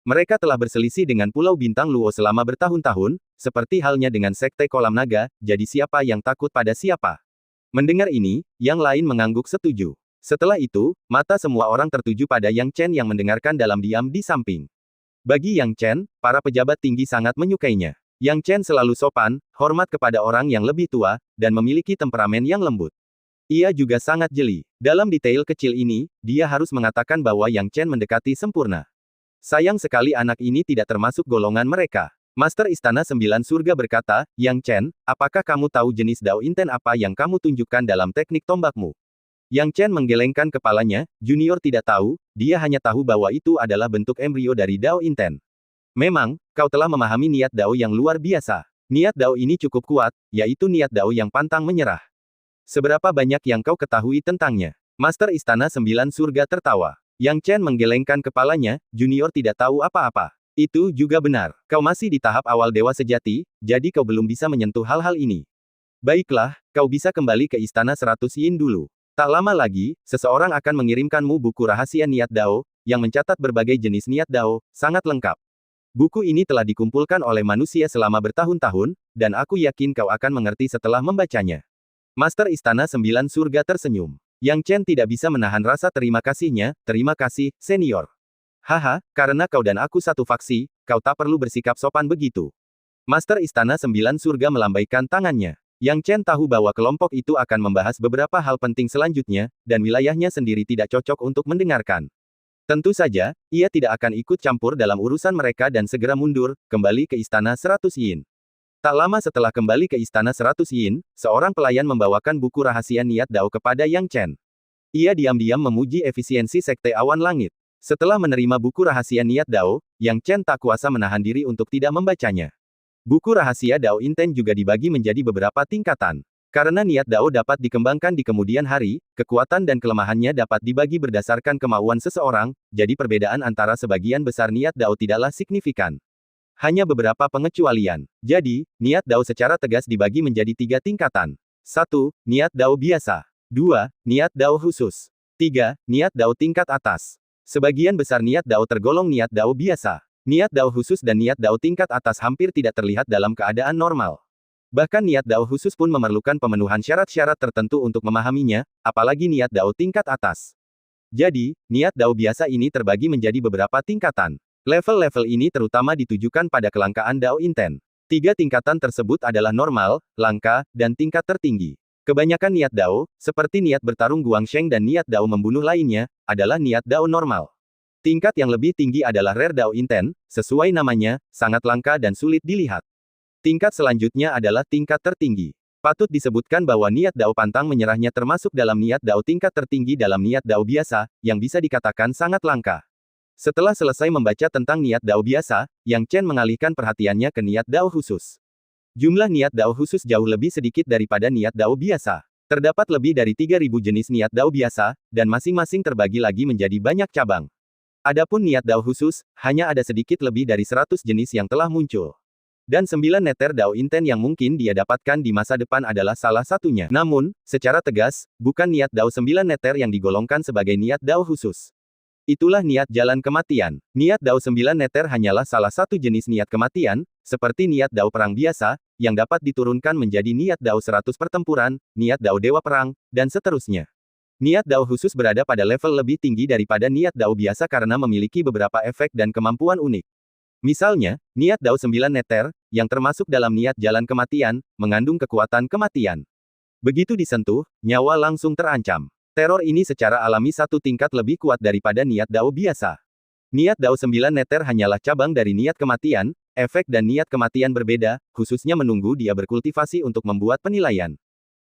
Mereka telah berselisih dengan Pulau Bintang Luo selama bertahun-tahun, seperti halnya dengan Sekte Kolam Naga, jadi siapa yang takut pada siapa? Mendengar ini, yang lain mengangguk setuju. Setelah itu, mata semua orang tertuju pada Yang Chen yang mendengarkan dalam diam di samping. Bagi Yang Chen, para pejabat tinggi sangat menyukainya. Yang Chen selalu sopan, hormat kepada orang yang lebih tua, dan memiliki temperamen yang lembut. Ia juga sangat jeli. Dalam detail kecil ini, dia harus mengatakan bahwa Yang Chen mendekati sempurna. Sayang sekali anak ini tidak termasuk golongan mereka. Master Istana Sembilan Surga berkata, Yang Chen, apakah kamu tahu jenis Dao Inten apa yang kamu tunjukkan dalam teknik tombakmu? Yang Chen menggelengkan kepalanya, junior tidak tahu, dia hanya tahu bahwa itu adalah bentuk embrio dari Dao Inten. Memang, kau telah memahami niat Dao yang luar biasa. Niat Dao ini cukup kuat, yaitu niat Dao yang pantang menyerah. Seberapa banyak yang kau ketahui tentangnya? Master Istana Sembilan Surga tertawa. Yang Chen menggelengkan kepalanya, junior tidak tahu apa-apa. Itu juga benar. Kau masih di tahap awal dewa sejati, jadi kau belum bisa menyentuh hal-hal ini. Baiklah, kau bisa kembali ke Istana 100 Yin dulu. Tak lama lagi, seseorang akan mengirimkanmu buku rahasia niat Dao, yang mencatat berbagai jenis niat Dao, sangat lengkap. Buku ini telah dikumpulkan oleh manusia selama bertahun-tahun, dan aku yakin kau akan mengerti setelah membacanya. Master Istana Sembilan Surga tersenyum. Yang Chen tidak bisa menahan rasa terima kasihnya, terima kasih, senior. Haha, karena kau dan aku satu faksi, kau tak perlu bersikap sopan begitu. Master Istana Sembilan Surga melambaikan tangannya. Yang Chen tahu bahwa kelompok itu akan membahas beberapa hal penting selanjutnya, dan wilayahnya sendiri tidak cocok untuk mendengarkan. Tentu saja, ia tidak akan ikut campur dalam urusan mereka dan segera mundur, kembali ke Istana 100 Yin. Tak lama setelah kembali ke Istana 100 Yin, seorang pelayan membawakan buku rahasia niat Dao kepada Yang Chen. Ia diam-diam memuji efisiensi Sekte Awan Langit. Setelah menerima buku rahasia niat Dao, Yang Chen tak kuasa menahan diri untuk tidak membacanya. Buku rahasia Dao Inten juga dibagi menjadi beberapa tingkatan. Karena niat Dao dapat dikembangkan di kemudian hari, kekuatan dan kelemahannya dapat dibagi berdasarkan kemauan seseorang, jadi perbedaan antara sebagian besar niat Dao tidaklah signifikan. Hanya beberapa pengecualian. Jadi, niat Dao secara tegas dibagi menjadi 3 tingkatan. 1. Niat Dao biasa. 2. Niat Dao khusus. 3. Niat Dao tingkat atas. Sebagian besar niat Dao tergolong niat Dao biasa. Niat Dao khusus dan niat Dao tingkat atas hampir tidak terlihat dalam keadaan normal. Bahkan niat Dao khusus pun memerlukan pemenuhan syarat-syarat tertentu untuk memahaminya, apalagi niat Dao tingkat atas. Jadi, niat Dao biasa ini terbagi menjadi beberapa tingkatan. Level-level ini terutama ditujukan pada kelangkaan Dao Inten. 3 tingkatan tersebut adalah normal, langka, dan tingkat tertinggi. Kebanyakan niat Dao, seperti niat bertarung Guangsheng dan niat Dao membunuh lainnya, adalah niat Dao normal. Tingkat yang lebih tinggi adalah Rare Dao Inten, sesuai namanya, sangat langka dan sulit dilihat. Tingkat selanjutnya adalah tingkat tertinggi. Patut disebutkan bahwa niat Dao pantang menyerahnya termasuk dalam niat Dao tingkat tertinggi dalam niat Dao biasa, yang bisa dikatakan sangat langka. Setelah selesai membaca tentang niat Dao biasa, Yang Chen mengalihkan perhatiannya ke niat Dao khusus. Jumlah niat Dao khusus jauh lebih sedikit daripada niat Dao biasa. Terdapat lebih dari 3.000 jenis niat Dao biasa, dan masing-masing terbagi lagi menjadi banyak cabang. Adapun niat Dao khusus, hanya ada sedikit lebih dari 100 jenis yang telah muncul. Dan 9 neter Dao Inten yang mungkin dia dapatkan di masa depan adalah salah satunya. Namun, secara tegas, bukan niat Dao 9 neter yang digolongkan sebagai niat Dao khusus. Itulah niat jalan kematian. Niat Dao 9 neter hanyalah salah satu jenis niat kematian, seperti niat Dao perang biasa, yang dapat diturunkan menjadi niat Dao 100 pertempuran, niat Dao dewa perang, dan seterusnya. Niat Dao khusus berada pada level lebih tinggi daripada niat Dao biasa karena memiliki beberapa efek dan kemampuan unik. Misalnya, niat Dao 9 neter, yang termasuk dalam niat jalan kematian, mengandung kekuatan kematian. Begitu disentuh, nyawa langsung terancam. Teror ini secara alami satu tingkat lebih kuat daripada niat Dao biasa. Niat Dao 9 neter hanyalah cabang dari niat kematian, efek dan niat kematian berbeda, khususnya menunggu dia berkultivasi untuk membuat penilaian.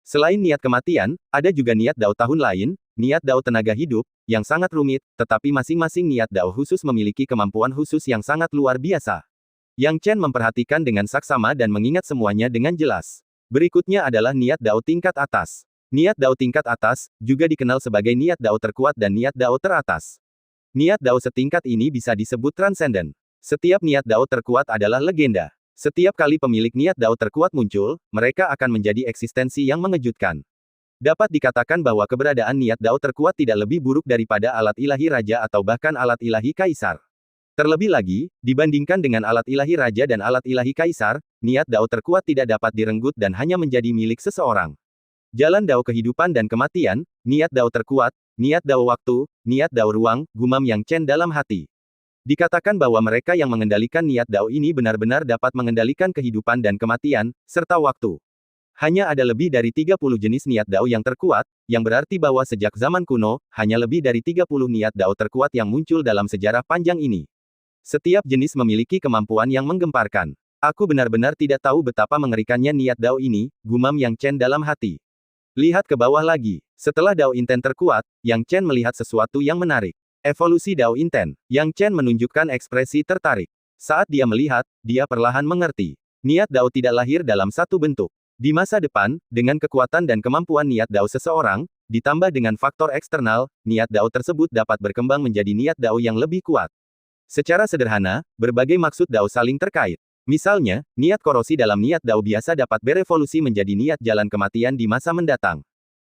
Selain niat kematian, ada juga niat Dao tahun lain, niat Dao tenaga hidup, yang sangat rumit, tetapi masing-masing niat Dao khusus memiliki kemampuan khusus yang sangat luar biasa. Yang Chen memperhatikan dengan saksama dan mengingat semuanya dengan jelas. Berikutnya adalah niat Dao tingkat atas. Niat Dao tingkat atas, juga dikenal sebagai niat Dao terkuat dan niat Dao teratas. Niat Dao setingkat ini bisa disebut transenden. Setiap niat Dao terkuat adalah legenda. Setiap kali pemilik niat Dao terkuat muncul, mereka akan menjadi eksistensi yang mengejutkan. Dapat dikatakan bahwa keberadaan niat Dao terkuat tidak lebih buruk daripada alat ilahi raja atau bahkan alat ilahi kaisar. Terlebih lagi, dibandingkan dengan alat ilahi raja dan alat ilahi kaisar, niat Dao terkuat tidak dapat direnggut dan hanya menjadi milik seseorang. Jalan Dao kehidupan dan kematian, niat Dao terkuat, Niat dao waktu, niat dao ruang, gumam Yang Chen dalam hati. Dikatakan bahwa mereka yang mengendalikan niat dao ini benar-benar dapat mengendalikan kehidupan dan kematian, serta waktu. Hanya ada lebih dari 30 jenis niat dao yang terkuat, yang berarti bahwa sejak zaman kuno, hanya lebih dari 30 niat dao terkuat yang muncul dalam sejarah panjang ini. Setiap jenis memiliki kemampuan yang menggemparkan. Aku benar-benar tidak tahu betapa mengerikannya niat dao ini, gumam Yang Chen dalam hati. Lihat ke bawah lagi. Setelah dao inten terkuat, Yang Chen melihat sesuatu yang menarik. Evolusi dao inten. Yang Chen menunjukkan ekspresi tertarik. Saat dia melihat, dia perlahan mengerti. Niat dao tidak lahir dalam satu bentuk. Di masa depan, dengan kekuatan dan kemampuan niat dao seseorang, ditambah dengan faktor eksternal, niat dao tersebut dapat berkembang menjadi niat dao yang lebih kuat. Secara sederhana, berbagai maksud dao saling terkait. Misalnya, niat korosi dalam niat dao biasa dapat berevolusi menjadi niat jalan kematian di masa mendatang.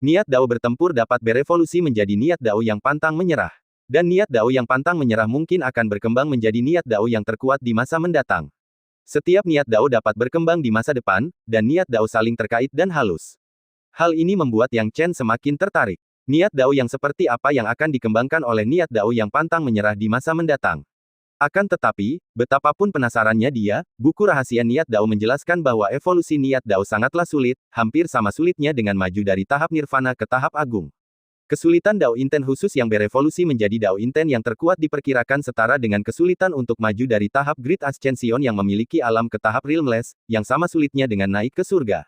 Niat dao bertempur dapat berevolusi menjadi niat dao yang pantang menyerah. Dan niat dao yang pantang menyerah mungkin akan berkembang menjadi niat dao yang terkuat di masa mendatang. Setiap niat dao dapat berkembang di masa depan, dan niat dao saling terkait dan halus. Hal ini membuat Yang Chen semakin tertarik. Niat dao yang seperti apa yang akan dikembangkan oleh niat dao yang pantang menyerah di masa mendatang. Akan tetapi, betapapun penasarannya dia, buku rahasia niat dao menjelaskan bahwa evolusi niat dao sangatlah sulit, hampir sama sulitnya dengan maju dari tahap nirvana ke tahap agung. Kesulitan dao inten khusus yang berevolusi menjadi dao inten yang terkuat diperkirakan setara dengan kesulitan untuk maju dari tahap Great Ascension yang memiliki alam ke tahap realmless, yang sama sulitnya dengan naik ke surga.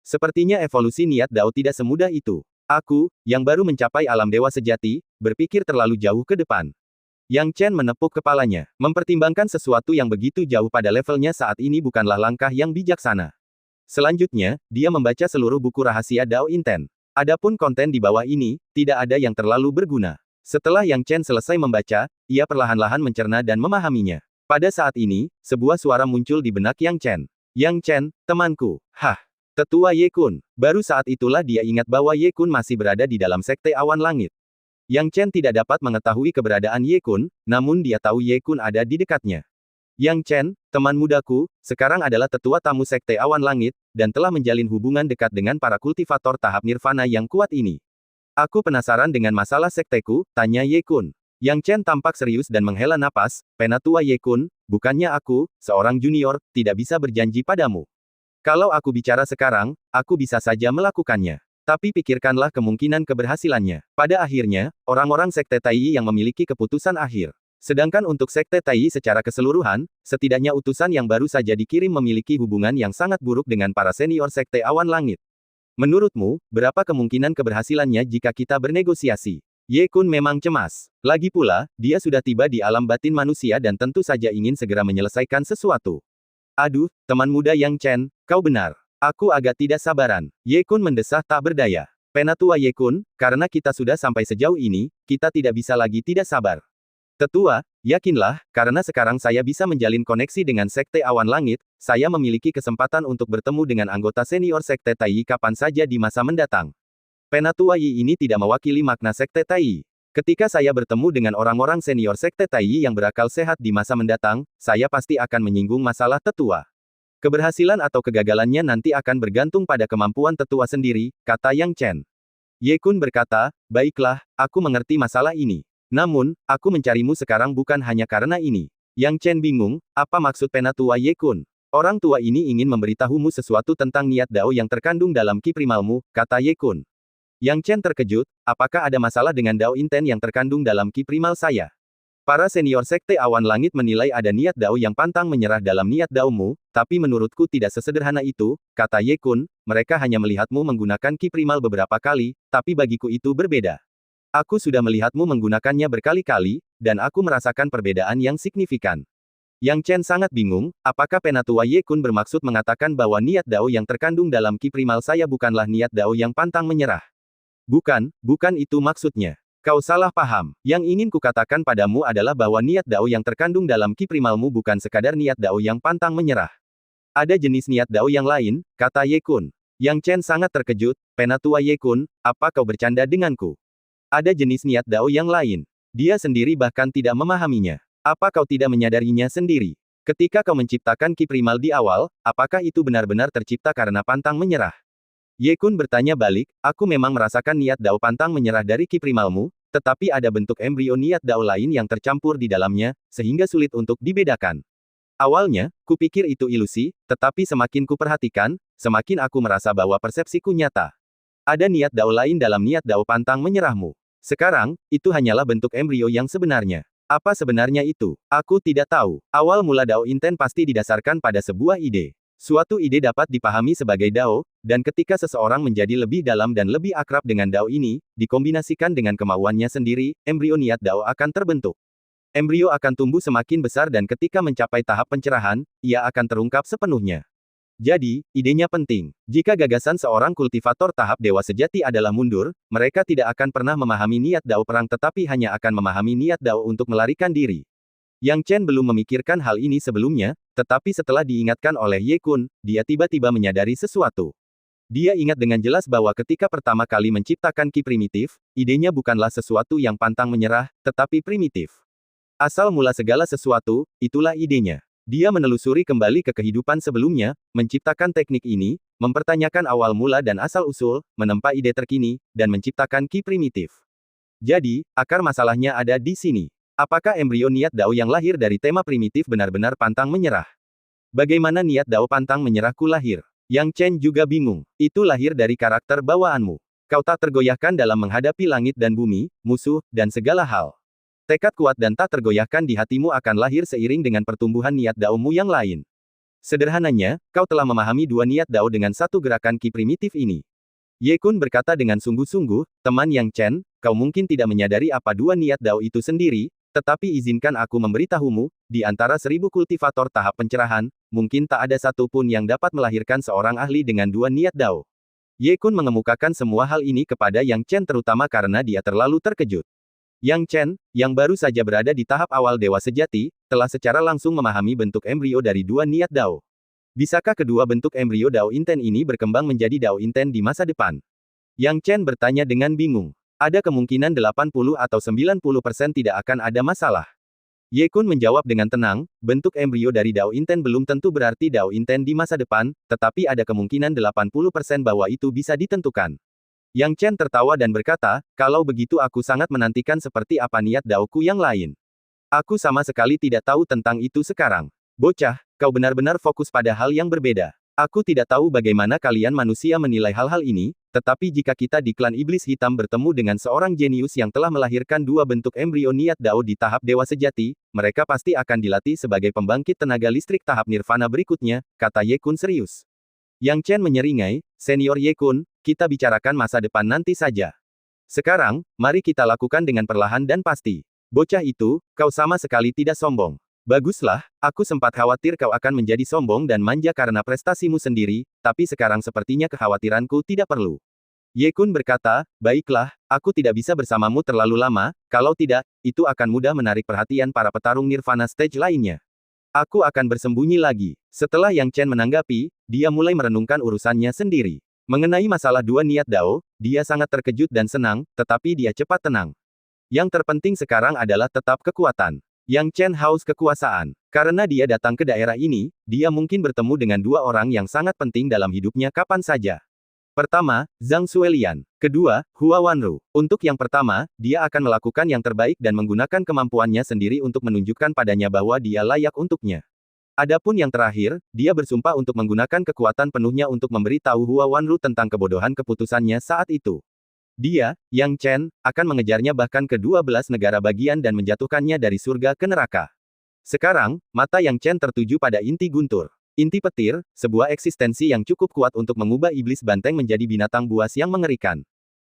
Sepertinya evolusi niat dao tidak semudah itu. Aku, yang baru mencapai alam dewa sejati, berpikir terlalu jauh ke depan. Yang Chen menepuk kepalanya. Mempertimbangkan sesuatu yang begitu jauh pada levelnya saat ini bukanlah langkah yang bijaksana. Selanjutnya, dia membaca seluruh buku rahasia Dao Inten. Adapun konten di bawah ini, tidak ada yang terlalu berguna. Setelah Yang Chen selesai membaca, ia perlahan-lahan mencerna dan memahaminya. Pada saat ini, sebuah suara muncul di benak Yang Chen. Yang Chen, temanku. Hah. Tetua Ye Kun. Baru saat itulah dia ingat bahwa Ye Kun masih berada di dalam sekte awan langit. Yang Chen tidak dapat mengetahui keberadaan Ye Kun, namun dia tahu Ye Kun ada di dekatnya. Yang Chen, teman mudaku, sekarang adalah tetua tamu sekte awan langit, dan telah menjalin hubungan dekat dengan para kultivator tahap nirvana yang kuat ini. Aku penasaran dengan masalah sekteku, tanya Ye Kun. Yang Chen tampak serius dan menghela napas, Penatua Ye Kun, bukannya aku, seorang junior, tidak bisa berjanji padamu. Kalau aku bicara sekarang, aku bisa saja melakukannya. Tapi pikirkanlah kemungkinan keberhasilannya. Pada akhirnya, orang-orang Sekte Taiyi yang memiliki keputusan akhir. Sedangkan untuk Sekte Taiyi secara keseluruhan, setidaknya utusan yang baru saja dikirim memiliki hubungan yang sangat buruk dengan para senior Sekte Awan Langit. Menurutmu, berapa kemungkinan keberhasilannya jika kita bernegosiasi? Ye Kun memang cemas. Lagi pula, dia sudah tiba di alam batin manusia dan tentu saja ingin segera menyelesaikan sesuatu. Aduh, teman muda Yang Chen, kau benar. Aku agak tidak sabaran. Ye Kun mendesah tak berdaya. Penatua Ye Kun, karena kita sudah sampai sejauh ini, kita tidak bisa lagi tidak sabar. Tetua, yakinlah, karena sekarang saya bisa menjalin koneksi dengan Sekte Awan Langit, saya memiliki kesempatan untuk bertemu dengan anggota senior Sekte Taiyi kapan saja di masa mendatang. Penatua Yi ini tidak mewakili makna Sekte Taiyi. Ketika saya bertemu dengan orang-orang senior Sekte Taiyi yang berakal sehat di masa mendatang, saya pasti akan menyinggung masalah tetua. Keberhasilan atau kegagalannya nanti akan bergantung pada kemampuan tetua sendiri, kata Yang Chen. Ye Kun berkata, baiklah, aku mengerti masalah ini. Namun, aku mencarimu sekarang bukan hanya karena ini. Yang Chen bingung, apa maksud Penatua Ye Kun? Orang tua ini ingin memberitahumu sesuatu tentang niat Dao yang terkandung dalam ki primalmu, kata Ye Kun. Yang Chen terkejut, apakah ada masalah dengan Dao Inten yang terkandung dalam ki primal saya? Para senior Sekte Awan Langit menilai ada niat Dao yang pantang menyerah dalam niat Daomu, tapi menurutku tidak sesederhana itu, kata Ye Kun, mereka hanya melihatmu menggunakan ki primal beberapa kali, tapi bagiku itu berbeda. Aku sudah melihatmu menggunakannya berkali-kali, dan aku merasakan perbedaan yang signifikan. Yang Chen sangat bingung, apakah Penatua Ye Kun bermaksud mengatakan bahwa niat Dao yang terkandung dalam ki primal saya bukanlah niat Dao yang pantang menyerah? Bukan itu maksudnya. Kau salah paham. Yang ingin kukatakan padamu adalah bahwa niat Dao yang terkandung dalam ki primalmu bukan sekadar niat Dao yang pantang menyerah. Ada jenis niat Dao yang lain, kata Ye Kun. Yang Chen sangat terkejut, Penatua Ye Kun, apa kau bercanda denganku? Ada jenis niat Dao yang lain. Dia sendiri bahkan tidak memahaminya. Apa kau tidak menyadarinya sendiri? Ketika kau menciptakan ki primal di awal, apakah itu benar-benar tercipta karena pantang menyerah? Ye Kun bertanya balik, aku memang merasakan niat Dao pantang menyerah dari ki primalmu, tetapi ada bentuk embrio niat Dao lain yang tercampur di dalamnya, sehingga sulit untuk dibedakan. Awalnya, kupikir itu ilusi, tetapi semakin kuperhatikan, semakin aku merasa bahwa persepsiku nyata. Ada niat Dao lain dalam niat Dao pantang menyerahmu. Sekarang, itu hanyalah bentuk embrio yang sebenarnya. Apa sebenarnya itu? Aku tidak tahu. Awal mula Dao Inten pasti didasarkan pada sebuah ide. Suatu ide dapat dipahami sebagai Dao, dan ketika seseorang menjadi lebih dalam dan lebih akrab dengan Dao ini, dikombinasikan dengan kemauannya sendiri, embrio niat Dao akan terbentuk. Embrio akan tumbuh semakin besar dan ketika mencapai tahap pencerahan, ia akan terungkap sepenuhnya. Jadi, idenya penting. Jika gagasan seorang kultivator tahap dewa sejati adalah mundur, mereka tidak akan pernah memahami niat Dao perang tetapi hanya akan memahami niat Dao untuk melarikan diri. Yang Chen belum memikirkan hal ini sebelumnya, tetapi setelah diingatkan oleh Ye Kun, dia tiba-tiba menyadari sesuatu. Dia ingat dengan jelas bahwa ketika pertama kali menciptakan ki primitif, idenya bukanlah sesuatu yang pantang menyerah, tetapi primitif. Asal mula segala sesuatu, itulah idenya. Dia menelusuri kembali ke kehidupan sebelumnya, menciptakan teknik ini, mempertanyakan awal mula dan asal-usul, menempa ide terkini, dan menciptakan ki primitif. Jadi, akar masalahnya ada di sini. Apakah embrio niat Dao yang lahir dari tema primitif benar-benar pantang menyerah? Bagaimana niat Dao pantang menyerahku lahir? Yang Chen juga bingung. Itu lahir dari karakter bawaanmu. Kau tak tergoyahkan dalam menghadapi langit dan bumi, musuh, dan segala hal. Tekad kuat dan tak tergoyahkan di hatimu akan lahir seiring dengan pertumbuhan niat Daomu yang lain. Sederhananya, kau telah memahami dua niat Dao dengan satu gerakan ki primitif ini. Ye Kun berkata dengan sungguh-sungguh, teman Yang Chen, kau mungkin tidak menyadari apa dua niat Dao itu sendiri, tetapi izinkan aku memberitahumu, di antara 1000 kultivator tahap pencerahan, mungkin tak ada satu pun yang dapat melahirkan seorang ahli dengan dua niat Dao. Ye Kun mengemukakan semua hal ini kepada Yang Chen terutama karena dia terlalu terkejut. Yang Chen, yang baru saja berada di tahap awal dewa sejati, telah secara langsung memahami bentuk embrio dari dua niat Dao. Bisakah kedua bentuk embrio Dao Inten ini berkembang menjadi Dao Inten di masa depan? Yang Chen bertanya dengan bingung. Ada kemungkinan 80 atau 90% tidak akan ada masalah. Ye Kun menjawab dengan tenang, bentuk embrio dari Dao Inten belum tentu berarti Dao Inten di masa depan, tetapi ada kemungkinan 80% bahwa itu bisa ditentukan. Yang Chen tertawa dan berkata, kalau begitu aku sangat menantikan seperti apa niat Daoku yang lain. Aku sama sekali tidak tahu tentang itu sekarang. Bocah, kau benar-benar fokus pada hal yang berbeda. Aku tidak tahu bagaimana kalian manusia menilai hal-hal ini, tetapi jika kita di klan Iblis Hitam bertemu dengan seorang jenius yang telah melahirkan dua bentuk embrio niat Dao di tahap dewa sejati, mereka pasti akan dilatih sebagai pembangkit tenaga listrik tahap nirvana berikutnya, kata Ye Kun serius. Yang Chen menyeringai, Senior Ye Kun, kita bicarakan masa depan nanti saja. Sekarang, mari kita lakukan dengan perlahan dan pasti. Bocah itu, kau sama sekali tidak sombong. Baguslah, aku sempat khawatir kau akan menjadi sombong dan manja karena prestasimu sendiri, tapi sekarang sepertinya kekhawatiranku tidak perlu. Ye Kun berkata, baiklah, aku tidak bisa bersamamu terlalu lama, kalau tidak, itu akan mudah menarik perhatian para petarung nirvana stage lainnya. Aku akan bersembunyi lagi. Setelah Yang Chen menanggapi, dia mulai merenungkan urusannya sendiri. Mengenai masalah dua niat Dao, dia sangat terkejut dan senang, tetapi dia cepat tenang. Yang terpenting sekarang adalah tetap kekuatan. Yang Chen haus kekuasaan. Karena dia datang ke daerah ini, dia mungkin bertemu dengan dua orang yang sangat penting dalam hidupnya kapan saja. Pertama, Zhang Xuelian. Kedua, Hua Wanru. Untuk yang pertama, dia akan melakukan yang terbaik dan menggunakan kemampuannya sendiri untuk menunjukkan padanya bahwa dia layak untuknya. Adapun yang terakhir, dia bersumpah untuk menggunakan kekuatan penuhnya untuk memberitahu Hua Wanru tentang kebodohan keputusannya saat itu. Dia, Yang Chen, akan mengejarnya bahkan ke 12 negara bagian dan menjatuhkannya dari surga ke neraka. Sekarang, mata Yang Chen tertuju pada inti guntur. Inti petir, sebuah eksistensi yang cukup kuat untuk mengubah iblis banteng menjadi binatang buas yang mengerikan.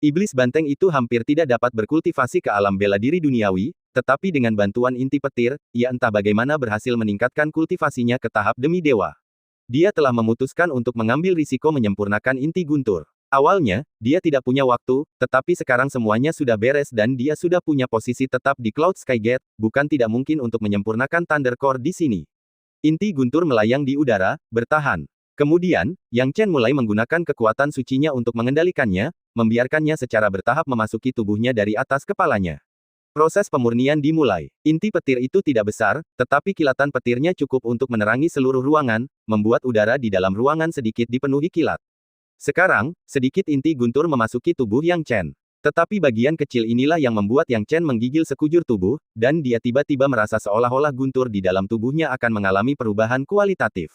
Iblis banteng itu hampir tidak dapat berkultivasi ke alam bela diri duniawi, tetapi dengan bantuan inti petir, ia entah bagaimana berhasil meningkatkan kultivasinya ke tahap demi dewa. Dia telah memutuskan untuk mengambil risiko menyempurnakan inti guntur. Awalnya, dia tidak punya waktu, tetapi sekarang semuanya sudah beres dan dia sudah punya posisi tetap di Cloud Sky Gate, bukan tidak mungkin untuk menyempurnakan Thunder Core di sini. Inti guntur melayang di udara, bertahan. Kemudian, Yang Chen mulai menggunakan kekuatan sucinya untuk mengendalikannya, membiarkannya secara bertahap memasuki tubuhnya dari atas kepalanya. Proses pemurnian dimulai. Inti petir itu tidak besar, tetapi kilatan petirnya cukup untuk menerangi seluruh ruangan, membuat udara di dalam ruangan sedikit dipenuhi kilat. Sekarang, sedikit inti guntur memasuki tubuh Yang Chen. Tetapi bagian kecil inilah yang membuat Yang Chen menggigil sekujur tubuh, dan dia tiba-tiba merasa seolah-olah guntur di dalam tubuhnya akan mengalami perubahan kualitatif.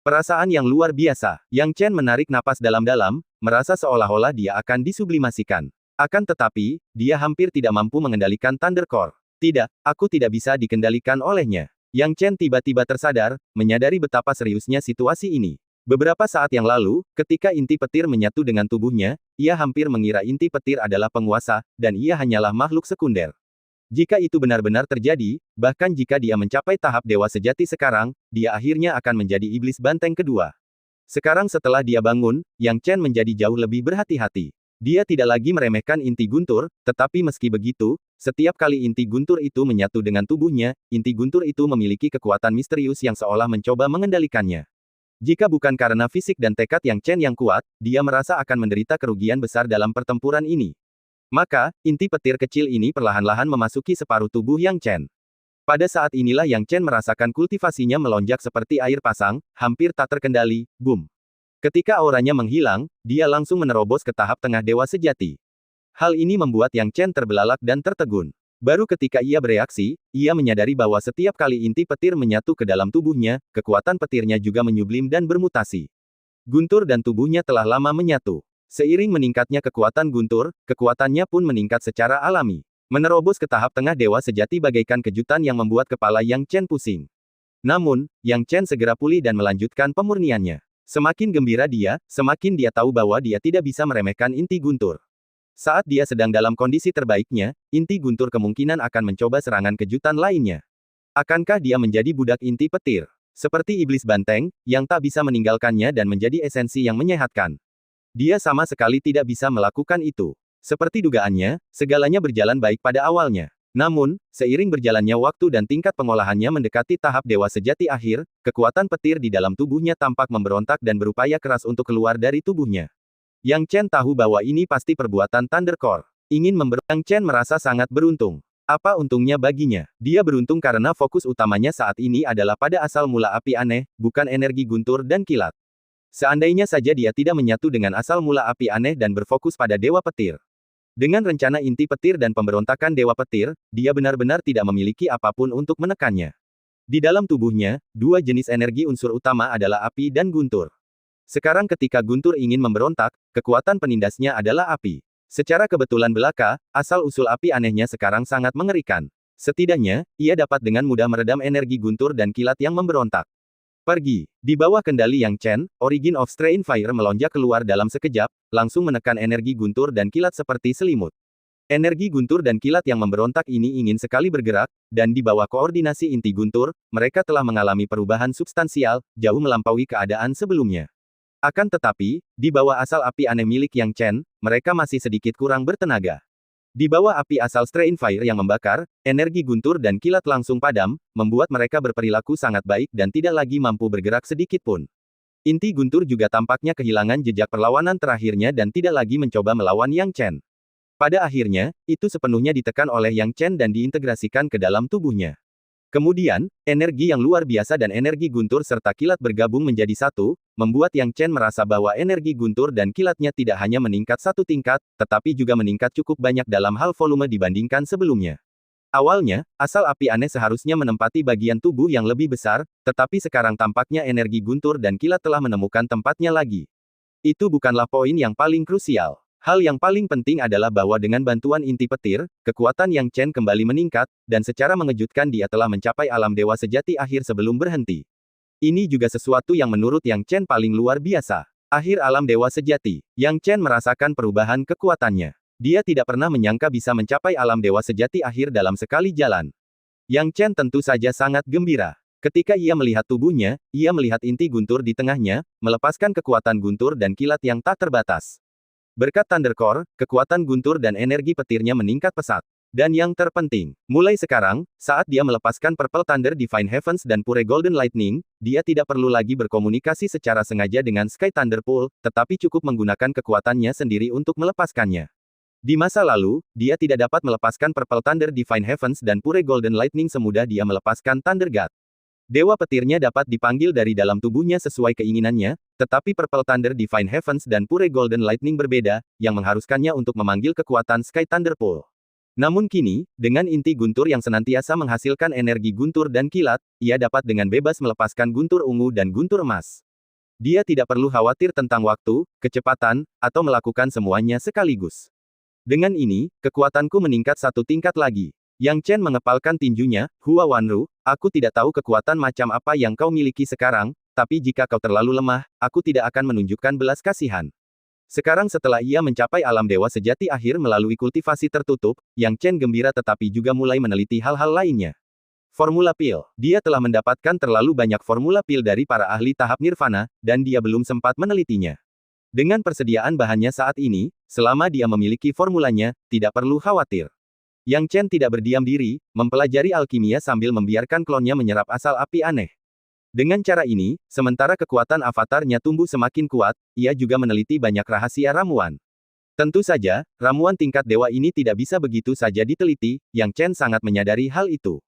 Perasaan yang luar biasa. Yang Chen menarik napas dalam-dalam, merasa seolah-olah dia akan disublimasikan. Akan tetapi, dia hampir tidak mampu mengendalikan Thunder Core. Tidak, aku tidak bisa dikendalikan olehnya. Yang Chen tiba-tiba tersadar, menyadari betapa seriusnya situasi ini. Beberapa saat yang lalu, ketika inti petir menyatu dengan tubuhnya, ia hampir mengira inti petir adalah penguasa, dan ia hanyalah makhluk sekunder. Jika itu benar-benar terjadi, bahkan jika dia mencapai tahap dewa sejati sekarang, dia akhirnya akan menjadi iblis banteng kedua. Sekarang setelah dia bangun, Yang Chen menjadi jauh lebih berhati-hati. Dia tidak lagi meremehkan inti guntur, tetapi meski begitu, setiap kali inti guntur itu menyatu dengan tubuhnya, inti guntur itu memiliki kekuatan misterius yang seolah mencoba mengendalikannya. Jika bukan karena fisik dan tekad Yang Chen yang kuat, dia merasa akan menderita kerugian besar dalam pertempuran ini. Maka, inti petir kecil ini perlahan-lahan memasuki separuh tubuh Yang Chen. Pada saat inilah Yang Chen merasakan kultivasinya melonjak seperti air pasang, hampir tak terkendali, boom. Ketika auranya menghilang, dia langsung menerobos ke tahap tengah dewa sejati. Hal ini membuat Yang Chen terbelalak dan tertegun. Baru ketika ia bereaksi, ia menyadari bahwa setiap kali inti petir menyatu ke dalam tubuhnya, kekuatan petirnya juga menyublim dan bermutasi. Guntur dan tubuhnya telah lama menyatu. Seiring meningkatnya kekuatan guntur, kekuatannya pun meningkat secara alami. Menerobos ke tahap tengah dewa sejati bagaikan kejutan yang membuat kepala Yang Chen pusing. Namun, Yang Chen segera pulih dan melanjutkan pemurniannya. Semakin gembira dia, semakin dia tahu bahwa dia tidak bisa meremehkan inti guntur. Saat dia sedang dalam kondisi terbaiknya, inti guntur kemungkinan akan mencoba serangan kejutan lainnya. Akankah dia menjadi budak inti petir? Seperti iblis banteng, yang tak bisa meninggalkannya dan menjadi esensi yang menyehatkan. Dia sama sekali tidak bisa melakukan itu. Seperti dugaannya, segalanya berjalan baik pada awalnya. Namun, seiring berjalannya waktu dan tingkat pengolahannya mendekati tahap dewa sejati akhir, kekuatan petir di dalam tubuhnya tampak memberontak dan berupaya keras untuk keluar dari tubuhnya. Yang Chen tahu bahwa ini pasti perbuatan Thunder Core. Yang Chen merasa sangat beruntung. Apa untungnya baginya? Dia beruntung karena fokus utamanya saat ini adalah pada asal mula api aneh, bukan energi guntur dan kilat. Seandainya saja dia tidak menyatu dengan asal mula api aneh dan berfokus pada dewa petir. Dengan rencana inti petir dan pemberontakan dewa petir, dia benar-benar tidak memiliki apapun untuk menekannya. Di dalam tubuhnya, dua jenis energi unsur utama adalah api dan guntur. Sekarang ketika guntur ingin memberontak, kekuatan penindasnya adalah api. Secara kebetulan belaka, asal-usul api anehnya sekarang sangat mengerikan. Setidaknya, ia dapat dengan mudah meredam energi guntur dan kilat yang memberontak. Pergi. Di bawah kendali Yang Chen, Origin of Strain Fire melonjak keluar dalam sekejap, langsung menekan energi guntur dan kilat seperti selimut. Energi guntur dan kilat yang memberontak ini ingin sekali bergerak, dan di bawah koordinasi inti guntur, mereka telah mengalami perubahan substansial, jauh melampaui keadaan sebelumnya. Akan tetapi, di bawah asal api aneh milik Yang Chen, mereka masih sedikit kurang bertenaga. Di bawah api asal Strain Fire yang membakar, energi guntur dan kilat langsung padam, membuat mereka berperilaku sangat baik dan tidak lagi mampu bergerak sedikit pun. Inti guntur juga tampaknya kehilangan jejak perlawanan terakhirnya dan tidak lagi mencoba melawan Yang Chen. Pada akhirnya, itu sepenuhnya ditekan oleh Yang Chen dan diintegrasikan ke dalam tubuhnya. Kemudian, energi yang luar biasa dan energi guntur serta kilat bergabung menjadi satu, membuat Yang Chen merasa bahwa energi guntur dan kilatnya tidak hanya meningkat satu tingkat, tetapi juga meningkat cukup banyak dalam hal volume dibandingkan sebelumnya. Awalnya, asal api aneh seharusnya menempati bagian tubuh yang lebih besar, tetapi sekarang tampaknya energi guntur dan kilat telah menemukan tempatnya lagi. Itu bukanlah poin yang paling krusial. Hal yang paling penting adalah bahwa dengan bantuan inti petir, kekuatan Yang Chen kembali meningkat, dan secara mengejutkan dia telah mencapai alam dewa sejati akhir sebelum berhenti. Ini juga sesuatu yang menurut Yang Chen paling luar biasa. Akhir alam dewa sejati, Yang Chen merasakan perubahan kekuatannya. Dia tidak pernah menyangka bisa mencapai alam dewa sejati akhir dalam sekali jalan. Yang Chen tentu saja sangat gembira. Ketika ia melihat tubuhnya, ia melihat inti guntur di tengahnya, melepaskan kekuatan guntur dan kilat yang tak terbatas. Berkat Thunder Core, kekuatan guntur dan energi petirnya meningkat pesat. Dan yang terpenting, mulai sekarang, saat dia melepaskan Purple Thunder Divine Heavens dan Pure Golden Lightning, dia tidak perlu lagi berkomunikasi secara sengaja dengan Sky Thunder Pool, tetapi cukup menggunakan kekuatannya sendiri untuk melepaskannya. Di masa lalu, dia tidak dapat melepaskan Purple Thunder Divine Heavens dan Pure Golden Lightning semudah dia melepaskan Thunder God. Dewa petirnya dapat dipanggil dari dalam tubuhnya sesuai keinginannya, Tetapi Purple Thunder Divine Heavens dan Pure Golden Lightning berbeda, yang mengharuskannya untuk memanggil kekuatan Sky Thunderpool. Namun kini, dengan inti guntur yang senantiasa menghasilkan energi guntur dan kilat, ia dapat dengan bebas melepaskan guntur ungu dan guntur emas. Dia tidak perlu khawatir tentang waktu, kecepatan, atau melakukan semuanya sekaligus. Dengan ini, kekuatanku meningkat satu tingkat lagi. Yang Chen mengepalkan tinjunya, Hua Wanru, aku tidak tahu kekuatan macam apa yang kau miliki sekarang, tapi jika kau terlalu lemah, aku tidak akan menunjukkan belas kasihan. Sekarang setelah ia mencapai alam dewa sejati akhir melalui kultivasi tertutup, Yang Chen gembira tetapi juga mulai meneliti hal-hal lainnya. Formula pil. Dia telah mendapatkan terlalu banyak formula pil dari para ahli tahap nirvana, dan dia belum sempat menelitinya. Dengan persediaan bahannya saat ini, selama dia memiliki formulanya, tidak perlu khawatir. Yang Chen tidak berdiam diri, mempelajari alkimia sambil membiarkan klonnya menyerap asal api aneh. Dengan cara ini, sementara kekuatan avatarnya tumbuh semakin kuat, ia juga meneliti banyak rahasia ramuan. Tentu saja, ramuan tingkat dewa ini tidak bisa begitu saja diteliti, Yang Chen sangat menyadari hal itu.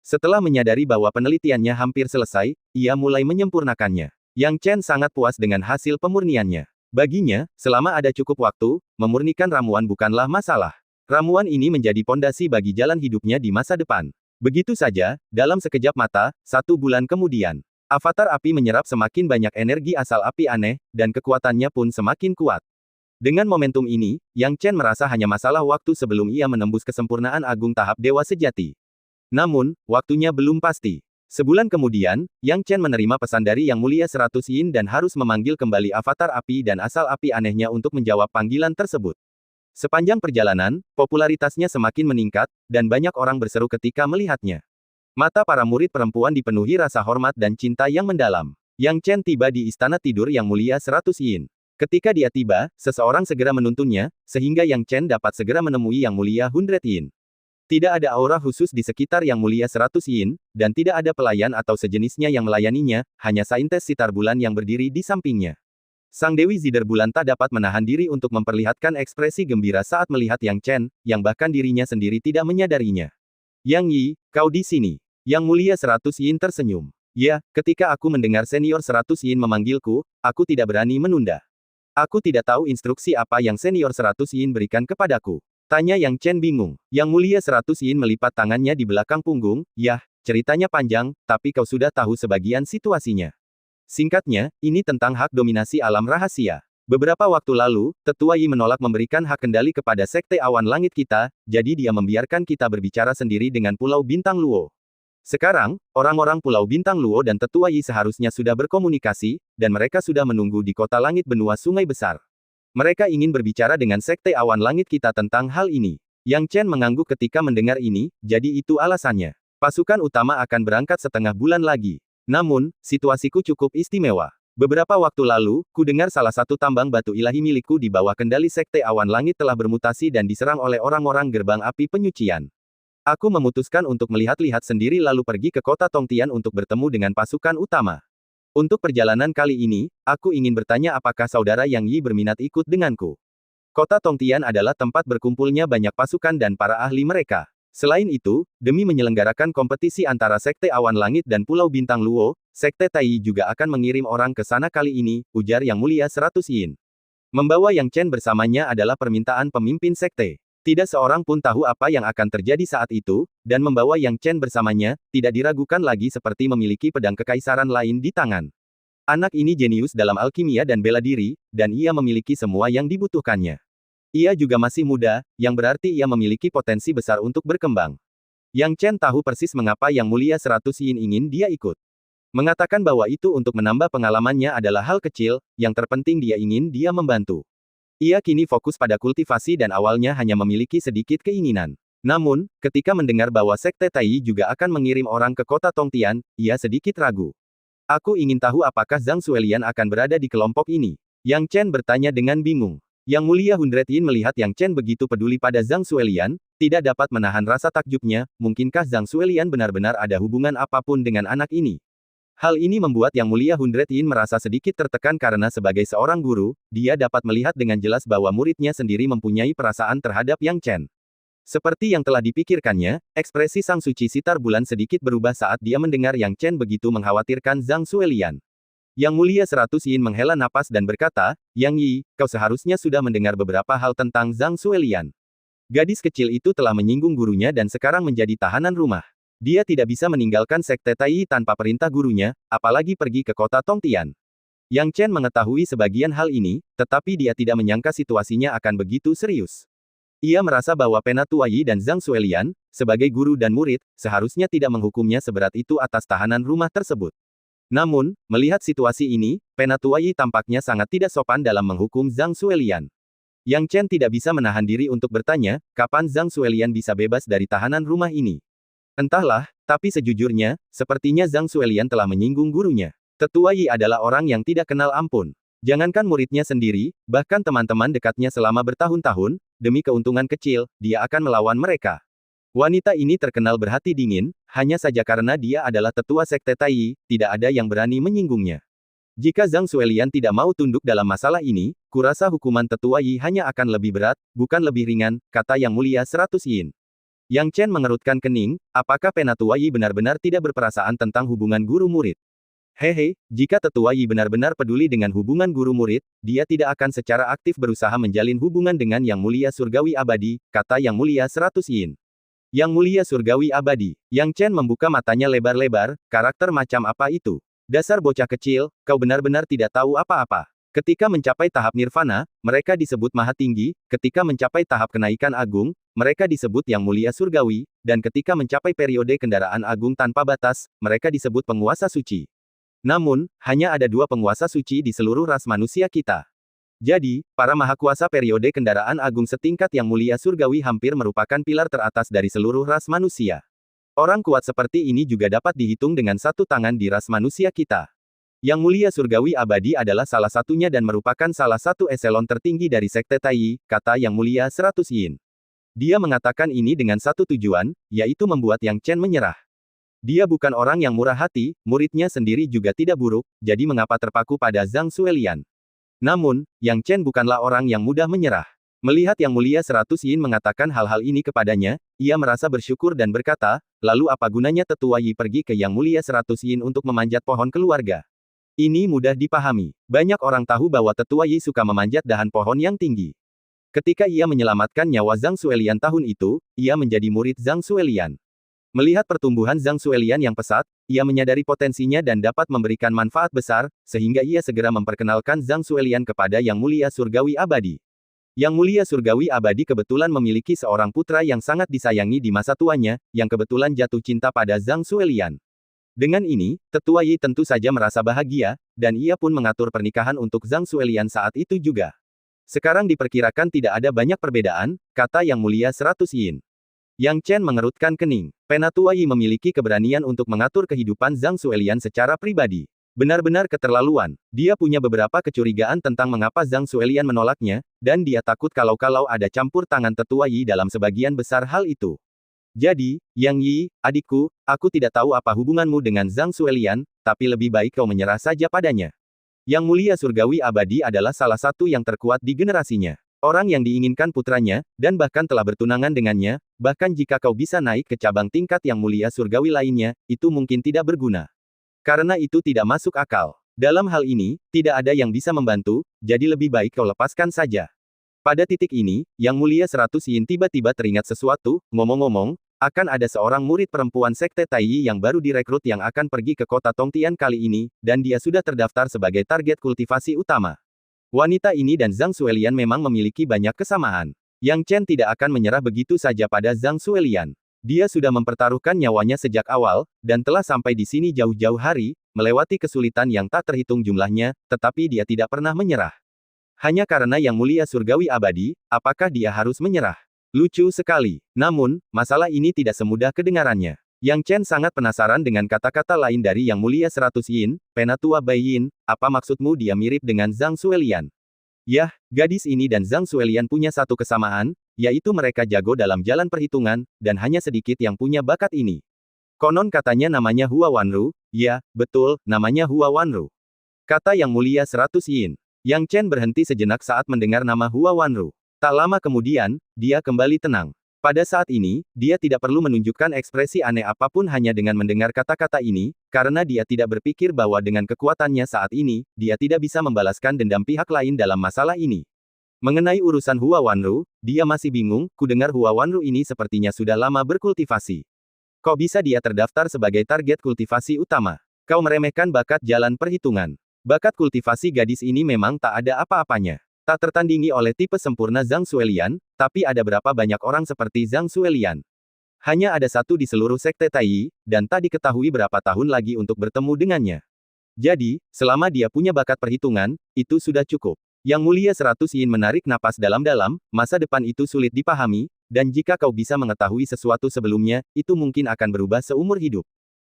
Setelah menyadari bahwa penelitiannya hampir selesai, ia mulai menyempurnakannya. Yang Chen sangat puas dengan hasil pemurniannya. Baginya, selama ada cukup waktu, memurnikan ramuan bukanlah masalah. Ramuan ini menjadi pondasi bagi jalan hidupnya di masa depan. Begitu saja, dalam sekejap mata, 1 bulan kemudian, avatar api menyerap semakin banyak energi asal api aneh, dan kekuatannya pun semakin kuat. Dengan momentum ini, Yang Chen merasa hanya masalah waktu sebelum ia menembus kesempurnaan agung tahap dewa sejati. Namun, waktunya belum pasti. Sebulan kemudian, Yang Chen menerima pesan dari Yang Mulia 100 Yin dan harus memanggil kembali avatar api dan asal api anehnya untuk menjawab panggilan tersebut. Sepanjang perjalanan, popularitasnya semakin meningkat, dan banyak orang berseru ketika melihatnya. Mata para murid perempuan dipenuhi rasa hormat dan cinta yang mendalam. Yang Chen tiba di istana tidur Yang Mulia 100 Yin. Ketika dia tiba, seseorang segera menuntunnya, sehingga Yang Chen dapat segera menemui Yang Mulia 100 Yin. Tidak ada aura khusus di sekitar Yang Mulia 100 Yin, dan tidak ada pelayan atau sejenisnya yang melayaninya, hanya saintes sitar bulan yang berdiri di sampingnya. Sang Dewi Zider Bulan tak dapat menahan diri untuk memperlihatkan ekspresi gembira saat melihat Yang Chen, yang bahkan dirinya sendiri tidak menyadarinya. Yang Yi, kau di sini. Yang Mulia 100 Yin tersenyum. Ya, ketika aku mendengar senior 100 Yin memanggilku, aku tidak berani menunda. Aku tidak tahu instruksi apa yang senior 100 Yin berikan kepadaku. Tanya Yang Chen bingung. Yang Mulia 100 Yin melipat tangannya di belakang punggung, yah, ceritanya panjang, tapi kau sudah tahu sebagian situasinya. Singkatnya, ini tentang hak dominasi alam rahasia. Beberapa waktu lalu, Tetua Yi menolak memberikan hak kendali kepada Sekte Awan Langit kita, jadi dia membiarkan kita berbicara sendiri dengan Pulau Bintang Luo. Sekarang, orang-orang Pulau Bintang Luo dan Tetua Yi seharusnya sudah berkomunikasi, dan mereka sudah menunggu di kota langit benua Sungai Besar. Mereka ingin berbicara dengan Sekte Awan Langit kita tentang hal ini. Yang Chen mengangguk ketika mendengar ini, jadi itu alasannya. Pasukan utama akan berangkat setengah bulan lagi. Namun, situasiku cukup istimewa. Beberapa waktu lalu, ku dengar salah satu tambang batu ilahi milikku di bawah kendali Sekte Awan Langit telah bermutasi dan diserang oleh orang-orang gerbang api penyucian. Aku memutuskan untuk melihat-lihat sendiri lalu pergi ke kota Tongtian untuk bertemu dengan pasukan utama. Untuk perjalanan kali ini, aku ingin bertanya apakah saudara Yang Yi berminat ikut denganku. Kota Tongtian adalah tempat berkumpulnya banyak pasukan dan para ahli mereka. Selain itu, demi menyelenggarakan kompetisi antara Sekte Awan Langit dan Pulau Bintang Luo, Sekte Tai juga akan mengirim orang ke sana kali ini, ujar Yang Mulia 100 Yin. Membawa Yang Chen bersamanya adalah permintaan pemimpin sekte. Tidak seorang pun tahu apa yang akan terjadi saat itu, dan membawa Yang Chen bersamanya, tidak diragukan lagi seperti memiliki pedang kekaisaran lain di tangan. Anak ini jenius dalam alkimia dan bela diri, dan ia memiliki semua yang dibutuhkannya. Ia juga masih muda, yang berarti ia memiliki potensi besar untuk berkembang. Yang Chen tahu persis mengapa Yang Mulia 100 Yin ingin dia ikut. Mengatakan bahwa itu untuk menambah pengalamannya adalah hal kecil, yang terpenting dia ingin dia membantu. Ia kini fokus pada kultivasi dan awalnya hanya memiliki sedikit keinginan. Namun, ketika mendengar bahwa Sekte Tai juga akan mengirim orang ke kota Tongtian, ia sedikit ragu. Aku ingin tahu apakah Zhang Suelian akan berada di kelompok ini. Yang Chen bertanya dengan bingung. Yang Mulia 100 Yin melihat Yang Chen begitu peduli pada Zhang Suelian, tidak dapat menahan rasa takjubnya, mungkinkah Zhang Suelian benar-benar ada hubungan apapun dengan anak ini. Hal ini membuat Yang Mulia 100 Yin merasa sedikit tertekan karena sebagai seorang guru, dia dapat melihat dengan jelas bahwa muridnya sendiri mempunyai perasaan terhadap Yang Chen. Seperti yang telah dipikirkannya, ekspresi Sang Suci Sitar Bulan sedikit berubah saat dia mendengar Yang Chen begitu mengkhawatirkan Zhang Suelian. Yang Mulia 100 Yin menghela napas dan berkata, Yang Yi, kau seharusnya sudah mendengar beberapa hal tentang Zhang Suelian. Gadis kecil itu telah menyinggung gurunya dan sekarang menjadi tahanan rumah. Dia tidak bisa meninggalkan Sekte Tai tanpa perintah gurunya, apalagi pergi ke kota Tongtian. Yang Chen mengetahui sebagian hal ini, tetapi dia tidak menyangka situasinya akan begitu serius. Ia merasa bahwa Penatua Yi dan Zhang Suelian, sebagai guru dan murid, seharusnya tidak menghukumnya seberat itu atas tahanan rumah tersebut. Namun, melihat situasi ini, Penatua Yi tampaknya sangat tidak sopan dalam menghukum Zhang Suelian. Yang Chen tidak bisa menahan diri untuk bertanya, kapan Zhang Suelian bisa bebas dari tahanan rumah ini. Entahlah, tapi sejujurnya, sepertinya Zhang Suelian telah menyinggung gurunya. Tetua Yi adalah orang yang tidak kenal ampun. Jangankan muridnya sendiri, bahkan teman-teman dekatnya selama bertahun-tahun, demi keuntungan kecil, dia akan melawan mereka. Wanita ini terkenal berhati dingin, hanya saja karena dia adalah tetua Sekte Tai, tidak ada yang berani menyinggungnya. Jika Zhang Suelian tidak mau tunduk dalam masalah ini, kurasa hukuman tetua Yi hanya akan lebih berat, bukan lebih ringan, kata Yang Mulia 100 Yin. Yang Chen mengerutkan kening, apakah Penatua Yi benar-benar tidak berperasaan tentang hubungan guru-murid? Hehe, jika tetua Yi benar-benar peduli dengan hubungan guru-murid, dia tidak akan secara aktif berusaha menjalin hubungan dengan Yang Mulia Surgawi Abadi, kata Yang Mulia 100 Yin. Yang Mulia Surgawi Abadi. Yang Chen membuka matanya lebar-lebar, karakter macam apa itu? Dasar bocah kecil, kau benar-benar tidak tahu apa-apa. Ketika mencapai tahap nirvana, mereka disebut maha tinggi, ketika mencapai tahap kenaikan agung, mereka disebut Yang Mulia Surgawi, dan ketika mencapai periode kendaraan agung tanpa batas, mereka disebut penguasa suci. Namun, hanya ada 2 penguasa suci di seluruh ras manusia kita. Jadi, para mahakuasa periode kendaraan agung setingkat Yang Mulia Surgawi hampir merupakan pilar teratas dari seluruh ras manusia. Orang kuat seperti ini juga dapat dihitung dengan satu tangan di ras manusia kita. Yang Mulia Surgawi Abadi adalah salah satunya dan merupakan salah satu eselon tertinggi dari Sekte Tai, kata Yang Mulia 100 Yin. Dia mengatakan ini dengan satu tujuan, yaitu membuat Yang Chen menyerah. Dia bukan orang yang murah hati, muridnya sendiri juga tidak buruk, jadi mengapa terpaku pada Zhang Suelian? Namun, Yang Chen bukanlah orang yang mudah menyerah. Melihat Yang Mulia 100 Yin mengatakan hal-hal ini kepadanya, ia merasa bersyukur dan berkata, lalu apa gunanya Tetua Yi pergi ke Yang Mulia 100 Yin untuk memanjat pohon keluarga? Ini mudah dipahami. Banyak orang tahu bahwa Tetua Yi suka memanjat dahan pohon yang tinggi. Ketika ia menyelamatkan nyawa Zhang Suelian tahun itu, ia menjadi murid Zhang Suelian. Melihat pertumbuhan Zhang Suelian yang pesat, ia menyadari potensinya dan dapat memberikan manfaat besar, sehingga ia segera memperkenalkan Zhang Suelian kepada Yang Mulia Surgawi Abadi. Yang Mulia Surgawi Abadi kebetulan memiliki seorang putra yang sangat disayangi di masa tuanya, yang kebetulan jatuh cinta pada Zhang Suelian. Dengan ini, Tetua Yi tentu saja merasa bahagia, dan ia pun mengatur pernikahan untuk Zhang Suelian saat itu juga. Sekarang diperkirakan tidak ada banyak perbedaan, kata Yang Mulia 100 Yin. Yang Chen mengerutkan kening. Penatua Yi memiliki keberanian untuk mengatur kehidupan Zhang Suelian secara pribadi. Benar-benar keterlaluan. Dia punya beberapa kecurigaan tentang mengapa Zhang Suelian menolaknya, dan dia takut kalau ada campur tangan Tetua Yi dalam sebagian besar hal itu. Jadi, Yang Yi, adikku, aku tidak tahu apa hubunganmu dengan Zhang Suelian, tapi lebih baik kau menyerah saja padanya. Yang Mulia Surgawi Abadi adalah salah satu yang terkuat di generasinya. Orang yang diinginkan putranya, dan bahkan telah bertunangan dengannya, bahkan jika kau bisa naik ke cabang tingkat Yang Mulia Surgawi lainnya, itu mungkin tidak berguna. Karena itu tidak masuk akal. Dalam hal ini, tidak ada yang bisa membantu, jadi lebih baik kau lepaskan saja. Pada titik ini, Yang Mulia 100 Yin tiba-tiba teringat sesuatu, ngomong-ngomong, akan ada seorang murid perempuan Sekte Tai yang baru direkrut yang akan pergi ke kota Tongtian kali ini, dan dia sudah terdaftar sebagai target kultivasi utama. Wanita ini dan Zhang Suelian memang memiliki banyak kesamaan. Yang Chen tidak akan menyerah begitu saja pada Zhang Suelian. Dia sudah mempertaruhkan nyawanya sejak awal, dan telah sampai di sini jauh-jauh hari, melewati kesulitan yang tak terhitung jumlahnya, tetapi dia tidak pernah menyerah. Hanya karena Yang Mulia Surgawi Abadi, apakah dia harus menyerah? Lucu sekali. Namun, masalah ini tidak semudah kedengarannya. Yang Chen sangat penasaran dengan kata-kata lain dari Yang Mulia 100 Yin, Penatua Bai Yin, apa maksudmu dia mirip dengan Zhang Suelian? Yah, gadis ini dan Zhang Suelian punya satu kesamaan, yaitu mereka jago dalam jalan perhitungan, dan hanya sedikit yang punya bakat ini. Konon katanya namanya Hua Wanru, ya, betul, namanya Hua Wanru. Kata Yang Mulia 100 Yin. Yang Chen berhenti sejenak saat mendengar nama Hua Wanru. Tak lama kemudian, dia kembali tenang. Pada saat ini, dia tidak perlu menunjukkan ekspresi aneh apapun hanya dengan mendengar kata-kata ini, karena dia tidak berpikir bahwa dengan kekuatannya saat ini, dia tidak bisa membalaskan dendam pihak lain dalam masalah ini. Mengenai urusan Hua Wanru, dia masih bingung, kudengar Hua Wanru ini sepertinya sudah lama berkultivasi. Kok bisa dia terdaftar sebagai target kultivasi utama? Kau meremehkan bakat jalan perhitungan. Bakat kultivasi gadis ini memang tak ada apa-apanya. Tak tertandingi oleh tipe sempurna Zhang Xuelian, tapi ada berapa banyak orang seperti Zhang Xuelian. Hanya ada satu di seluruh sekte Tai, dan tak diketahui berapa tahun lagi untuk bertemu dengannya. Jadi, selama dia punya bakat perhitungan, itu sudah cukup. Yang Mulia 100 Yin menarik napas dalam-dalam, masa depan itu sulit dipahami, dan jika kau bisa mengetahui sesuatu sebelumnya, itu mungkin akan berubah seumur hidup.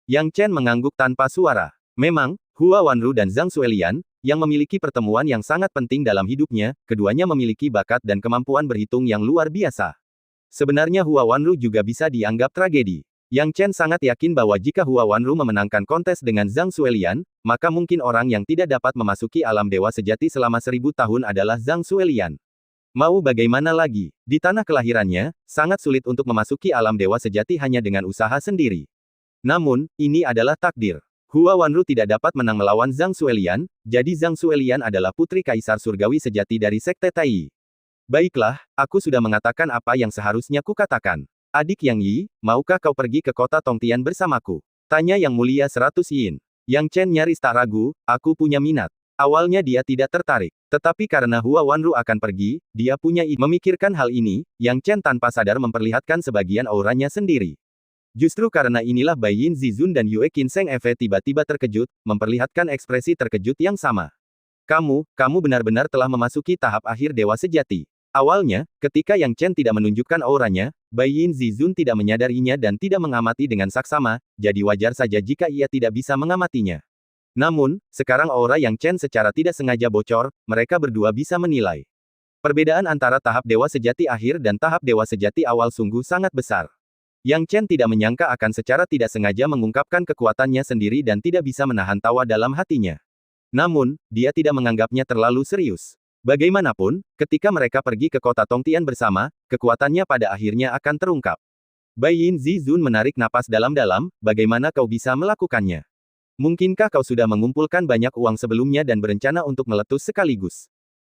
Yang Chen mengangguk tanpa suara. Memang, Hua Wanru dan Zhang Xuelian, yang memiliki pertemuan yang sangat penting dalam hidupnya, keduanya memiliki bakat dan kemampuan berhitung yang luar biasa. Sebenarnya Hua Wanru juga bisa dianggap tragedi. Yang Chen sangat yakin bahwa jika Hua Wanru memenangkan kontes dengan Zhang Xuelian, maka mungkin orang yang tidak dapat memasuki alam dewa sejati selama 1000 tahun adalah Zhang Xuelian. Mau bagaimana lagi? Di tanah kelahirannya, sangat sulit untuk memasuki alam dewa sejati hanya dengan usaha sendiri. Namun, ini adalah takdir. Hua Wanru tidak dapat menang melawan Zhang Xuelian, jadi Zhang Xuelian adalah putri kaisar surgawi sejati dari Sekte Tai. Baiklah, aku sudah mengatakan apa yang seharusnya kukatakan. Adik Yang Yi, maukah kau pergi ke kota Tongtian bersamaku? Tanya Yang Mulia 100 Yin. Yang Chen nyaris tak ragu, aku punya minat. Awalnya dia tidak tertarik. Tetapi karena Hua Wanru akan pergi, dia punya ide. Memikirkan hal ini, Yang Chen tanpa sadar memperlihatkan sebagian auranya sendiri. Justru karena inilah Bai Yin Zizun dan Yue Qinseng Eve tiba-tiba terkejut, memperlihatkan ekspresi terkejut yang sama. Kamu benar-benar telah memasuki tahap akhir dewa sejati. Awalnya, ketika Yang Chen tidak menunjukkan auranya, Bai Yin Zizun tidak menyadarinya dan tidak mengamati dengan saksama, jadi wajar saja jika ia tidak bisa mengamatinya. Namun, sekarang aura Yang Chen secara tidak sengaja bocor, mereka berdua bisa menilai. Perbedaan antara tahap dewa sejati akhir dan tahap dewa sejati awal sungguh sangat besar. Yang Chen tidak menyangka akan secara tidak sengaja mengungkapkan kekuatannya sendiri dan tidak bisa menahan tawa dalam hatinya. Namun, dia tidak menganggapnya terlalu serius. Bagaimanapun, ketika mereka pergi ke kota Tongtian bersama, kekuatannya pada akhirnya akan terungkap. Bai Yin Zizun menarik napas dalam-dalam, bagaimana kau bisa melakukannya? Mungkinkah kau sudah mengumpulkan banyak uang sebelumnya dan berencana untuk meletus sekaligus?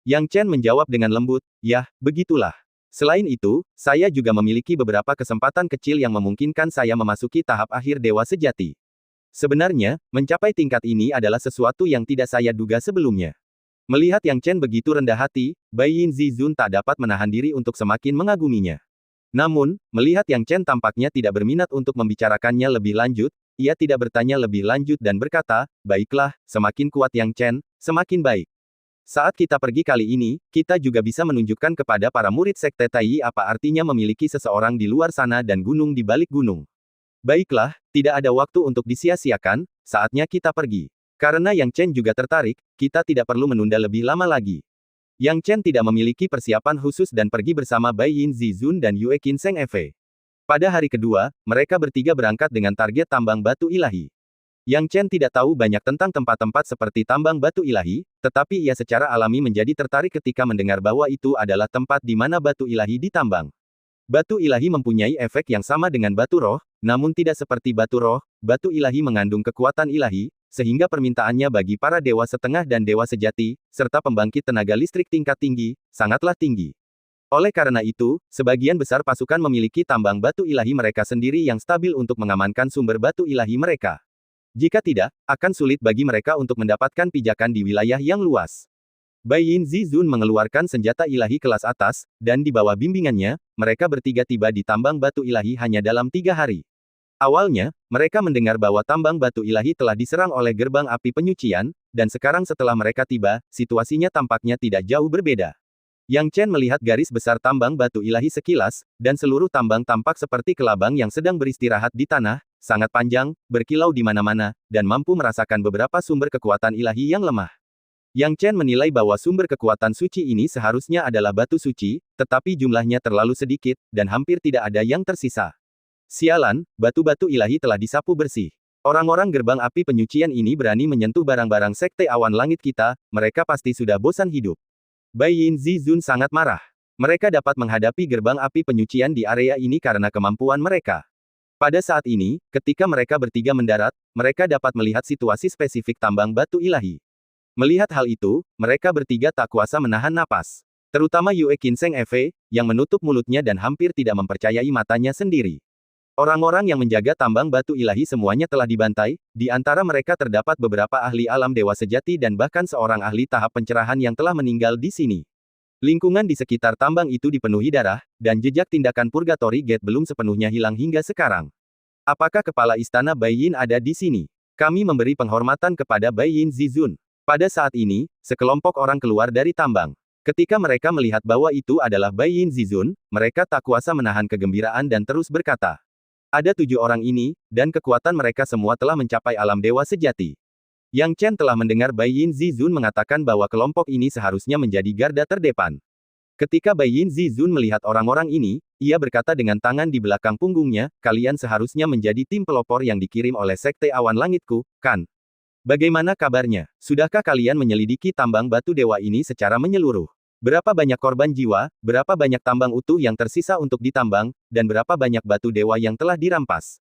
Yang Chen menjawab dengan lembut, yah, begitulah. Selain itu, saya juga memiliki beberapa kesempatan kecil yang memungkinkan saya memasuki tahap akhir dewa sejati. Sebenarnya, mencapai tingkat ini adalah sesuatu yang tidak saya duga sebelumnya. Melihat Yang Chen begitu rendah hati, Bai Yin Zizun tak dapat menahan diri untuk semakin mengaguminya. Namun, melihat Yang Chen tampaknya tidak berminat untuk membicarakannya lebih lanjut, ia tidak bertanya lebih lanjut dan berkata, baiklah, semakin kuat Yang Chen, semakin baik. Saat kita pergi kali ini, kita juga bisa menunjukkan kepada para murid Sekte Tai apa artinya memiliki seseorang di luar sana dan gunung di balik gunung. Baiklah, tidak ada waktu untuk disia-siakan, saatnya kita pergi. Karena Yang Chen juga tertarik, kita tidak perlu menunda lebih lama lagi. Yang Chen tidak memiliki persiapan khusus dan pergi bersama Bai Yin Zizun dan Yue Qinseng Eve. Pada hari kedua, mereka bertiga berangkat dengan target tambang batu ilahi. Yang Chen tidak tahu banyak tentang tempat-tempat seperti tambang batu ilahi, tetapi ia secara alami menjadi tertarik ketika mendengar bahwa itu adalah tempat di mana batu ilahi ditambang. Batu ilahi mempunyai efek yang sama dengan batu roh, namun tidak seperti batu roh, batu ilahi mengandung kekuatan ilahi, sehingga permintaannya bagi para dewa setengah dan dewa sejati, serta pembangkit tenaga listrik tingkat tinggi, sangatlah tinggi. Oleh karena itu, sebagian besar pasukan memiliki tambang batu ilahi mereka sendiri yang stabil untuk mengamankan sumber batu ilahi mereka. Jika tidak, akan sulit bagi mereka untuk mendapatkan pijakan di wilayah yang luas. Bai Yin Zizun mengeluarkan senjata ilahi kelas atas, dan di bawah bimbingannya, mereka bertiga tiba di tambang batu ilahi hanya dalam 3 hari. Awalnya, mereka mendengar bahwa tambang batu ilahi telah diserang oleh gerbang api penyucian, dan sekarang setelah mereka tiba, situasinya tampaknya tidak jauh berbeda. Yang Chen melihat garis besar tambang batu ilahi sekilas, dan seluruh tambang tampak seperti kelabang yang sedang beristirahat di tanah, sangat panjang, berkilau di mana-mana, dan mampu merasakan beberapa sumber kekuatan ilahi yang lemah. Yang Chen menilai bahwa sumber kekuatan suci ini seharusnya adalah batu suci, tetapi jumlahnya terlalu sedikit, dan hampir tidak ada yang tersisa. Sialan, batu-batu ilahi telah disapu bersih. Orang-orang gerbang api penyucian ini berani menyentuh barang-barang sekte awan langit kita, mereka pasti sudah bosan hidup. Bai Yin Zizun sangat marah. Mereka dapat menghadapi gerbang api penyucian di area ini karena kemampuan mereka. Pada saat ini, ketika mereka bertiga mendarat, mereka dapat melihat situasi spesifik tambang batu ilahi. Melihat hal itu, mereka bertiga tak kuasa menahan napas. Terutama Yue Qinseng Eve, yang menutup mulutnya dan hampir tidak mempercayai matanya sendiri. Orang-orang yang menjaga tambang batu ilahi semuanya telah dibantai, di antara mereka terdapat beberapa ahli alam dewa sejati dan bahkan seorang ahli tahap pencerahan yang telah meninggal di sini. Lingkungan di sekitar tambang itu dipenuhi darah, dan jejak tindakan Purgatory Gate belum sepenuhnya hilang hingga sekarang. Apakah kepala istana Bai Yin ada di sini? Kami memberi penghormatan kepada Bai Yin Zizun. Pada saat ini, sekelompok orang keluar dari tambang. Ketika mereka melihat bahwa itu adalah Bai Yin Zizun, mereka tak kuasa menahan kegembiraan dan terus berkata. Ada 7 orang ini, dan kekuatan mereka semua telah mencapai alam dewa sejati. Yang Chen telah mendengar Bai Yin Zizun mengatakan bahwa kelompok ini seharusnya menjadi garda terdepan. Ketika Bai Yin Zizun melihat orang-orang ini, ia berkata dengan tangan di belakang punggungnya, kalian seharusnya menjadi tim pelopor yang dikirim oleh Sekte Awan Langitku, kan? Bagaimana kabarnya? Sudahkah kalian menyelidiki tambang batu dewa ini secara menyeluruh? Berapa banyak korban jiwa, berapa banyak tambang utuh yang tersisa untuk ditambang, dan berapa banyak batu dewa yang telah dirampas?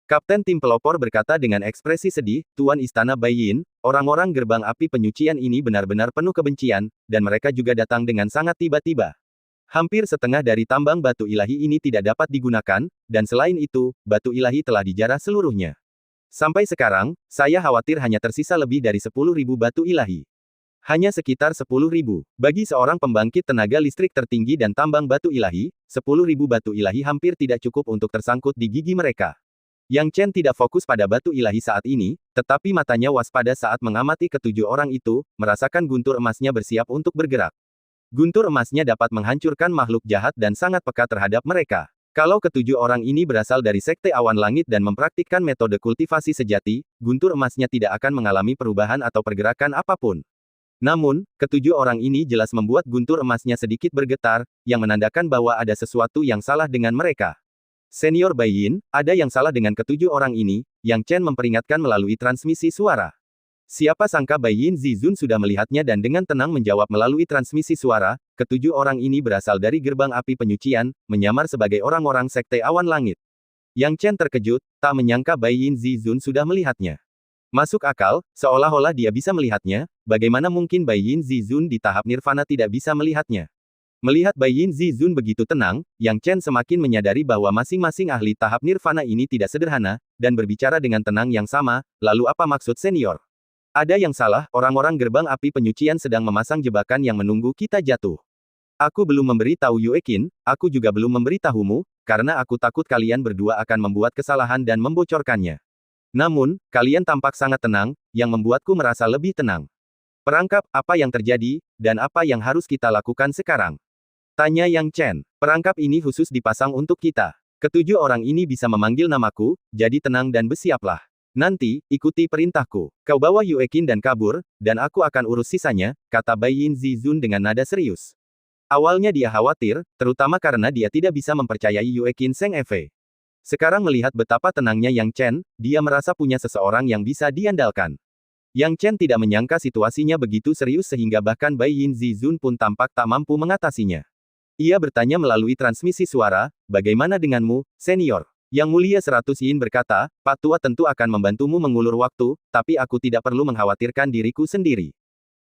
Kapten tim pelopor berkata dengan ekspresi sedih, Tuan Istana Bai Yin, orang-orang gerbang api penyucian ini benar-benar penuh kebencian, dan mereka juga datang dengan sangat tiba-tiba. Hampir setengah dari tambang batu ilahi ini tidak dapat digunakan, dan selain itu, batu ilahi telah dijarah seluruhnya. Sampai sekarang, saya khawatir hanya tersisa lebih dari 10.000 batu ilahi. Hanya sekitar 10.000. Bagi seorang pembangkit tenaga listrik tertinggi dan tambang batu ilahi, 10.000 batu ilahi hampir tidak cukup untuk tersangkut di gigi mereka. Yang Chen tidak fokus pada batu ilahi saat ini, tetapi matanya waspada saat mengamati ketujuh orang itu, merasakan guntur emasnya bersiap untuk bergerak. Guntur emasnya dapat menghancurkan makhluk jahat dan sangat peka terhadap mereka. Kalau ketujuh orang ini berasal dari Sekte Awan Langit dan mempraktikkan metode kultivasi sejati, guntur emasnya tidak akan mengalami perubahan atau pergerakan apapun. Namun, ketujuh orang ini jelas membuat guntur emasnya sedikit bergetar, yang menandakan bahwa ada sesuatu yang salah dengan mereka. Senior Bai Yin, ada yang salah dengan ketujuh orang ini, Yang Chen memperingatkan melalui transmisi suara. Siapa sangka Bai Yin Zizun sudah melihatnya dan dengan tenang menjawab melalui transmisi suara, ketujuh orang ini berasal dari gerbang api penyucian, menyamar sebagai orang-orang Sekte Awan Langit. Yang Chen terkejut, tak menyangka Bai Yin Zizun sudah melihatnya. Masuk akal, seolah-olah dia bisa melihatnya, bagaimana mungkin Bai Yin Zizun di tahap nirvana tidak bisa melihatnya. Melihat Bai Yin Zizun begitu tenang, Yang Chen semakin menyadari bahwa masing-masing ahli tahap nirvana ini tidak sederhana, dan berbicara dengan tenang yang sama, lalu apa maksud senior? Ada yang salah, orang-orang gerbang api penyucian sedang memasang jebakan yang menunggu kita jatuh. Aku belum memberi tahu Yue Qin, aku juga belum memberitahumu, karena aku takut kalian berdua akan membuat kesalahan dan membocorkannya. Namun, kalian tampak sangat tenang, yang membuatku merasa lebih tenang. Perangkap, apa yang terjadi, dan apa yang harus kita lakukan sekarang? Tanya Yang Chen. Perangkap ini khusus dipasang untuk kita. Ketujuh orang ini bisa memanggil namaku, jadi tenang dan bersiaplah. Nanti, ikuti perintahku. Kau bawa Yue Qin dan kabur, dan aku akan urus sisanya, kata Bai Yin Zizun dengan nada serius. Awalnya dia khawatir, terutama karena dia tidak bisa mempercayai Yue Qinseng Eve. Sekarang melihat betapa tenangnya Yang Chen, dia merasa punya seseorang yang bisa diandalkan. Yang Chen tidak menyangka situasinya begitu serius sehingga bahkan Bai Yin Zizun pun tampak tak mampu mengatasinya. Ia bertanya melalui transmisi suara, bagaimana denganmu, senior? Yang Mulia 100 Yin berkata, Pak Tua tentu akan membantumu mengulur waktu, tapi aku tidak perlu mengkhawatirkan diriku sendiri.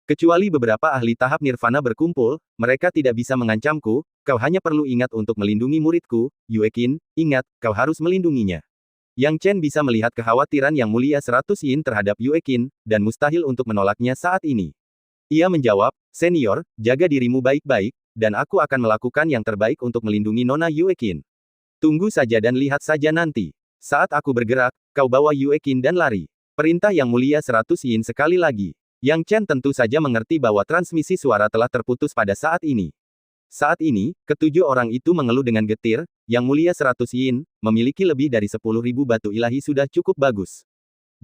Kecuali beberapa ahli tahap nirvana berkumpul, mereka tidak bisa mengancamku, kau hanya perlu ingat untuk melindungi muridku, Yue Qin, ingat, kau harus melindunginya. Yang Chen bisa melihat kekhawatiran Yang Mulia 100 Yin terhadap Yue Qin, dan mustahil untuk menolaknya saat ini. Ia menjawab, senior, jaga dirimu baik-baik, dan aku akan melakukan yang terbaik untuk melindungi Nona Yue Qin. Tunggu saja dan lihat saja nanti. Saat aku bergerak, kau bawa Yue Qin dan lari. Perintah Yang Mulia 100 Yin sekali lagi. Yang Chen tentu saja mengerti bahwa transmisi suara telah terputus pada saat ini. Saat ini, ketujuh orang itu mengeluh dengan getir, Yang Mulia 100 Yin, memiliki lebih dari 10.000 batu ilahi sudah cukup bagus.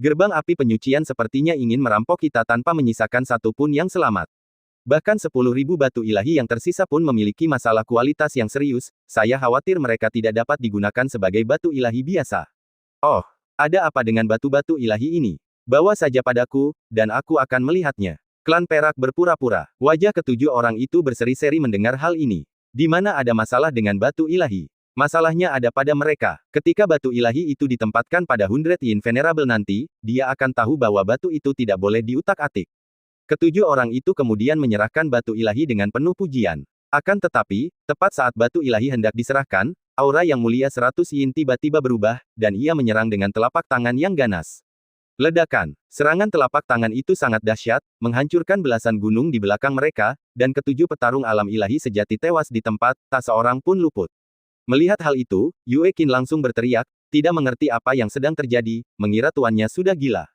Gerbang api penyucian sepertinya ingin merampok kita tanpa menyisakan satu pun yang selamat. Bahkan 10.000 batu ilahi yang tersisa pun memiliki masalah kualitas yang serius, saya khawatir mereka tidak dapat digunakan sebagai batu ilahi biasa. Oh, ada apa dengan batu-batu ilahi ini? Bawa saja padaku, dan aku akan melihatnya. Klan perak berpura-pura. Wajah ketujuh orang itu berseri-seri mendengar hal ini. Di mana ada masalah dengan batu ilahi? Masalahnya ada pada mereka. Ketika batu ilahi itu ditempatkan pada Hundred Yin Venerable nanti, dia akan tahu bahwa batu itu tidak boleh diutak-atik. Ketujuh orang itu kemudian menyerahkan batu ilahi dengan penuh pujian. Akan tetapi, tepat saat batu ilahi hendak diserahkan, aura yang mulia 100 yin tiba-tiba berubah, dan ia menyerang dengan telapak tangan yang ganas. Ledakan. Serangan telapak tangan itu sangat dahsyat, menghancurkan belasan gunung di belakang mereka, dan ketujuh petarung alam ilahi sejati tewas di tempat, tak seorang pun luput. Melihat hal itu, Yue Qin langsung berteriak, tidak mengerti apa yang sedang terjadi, mengira tuannya sudah gila.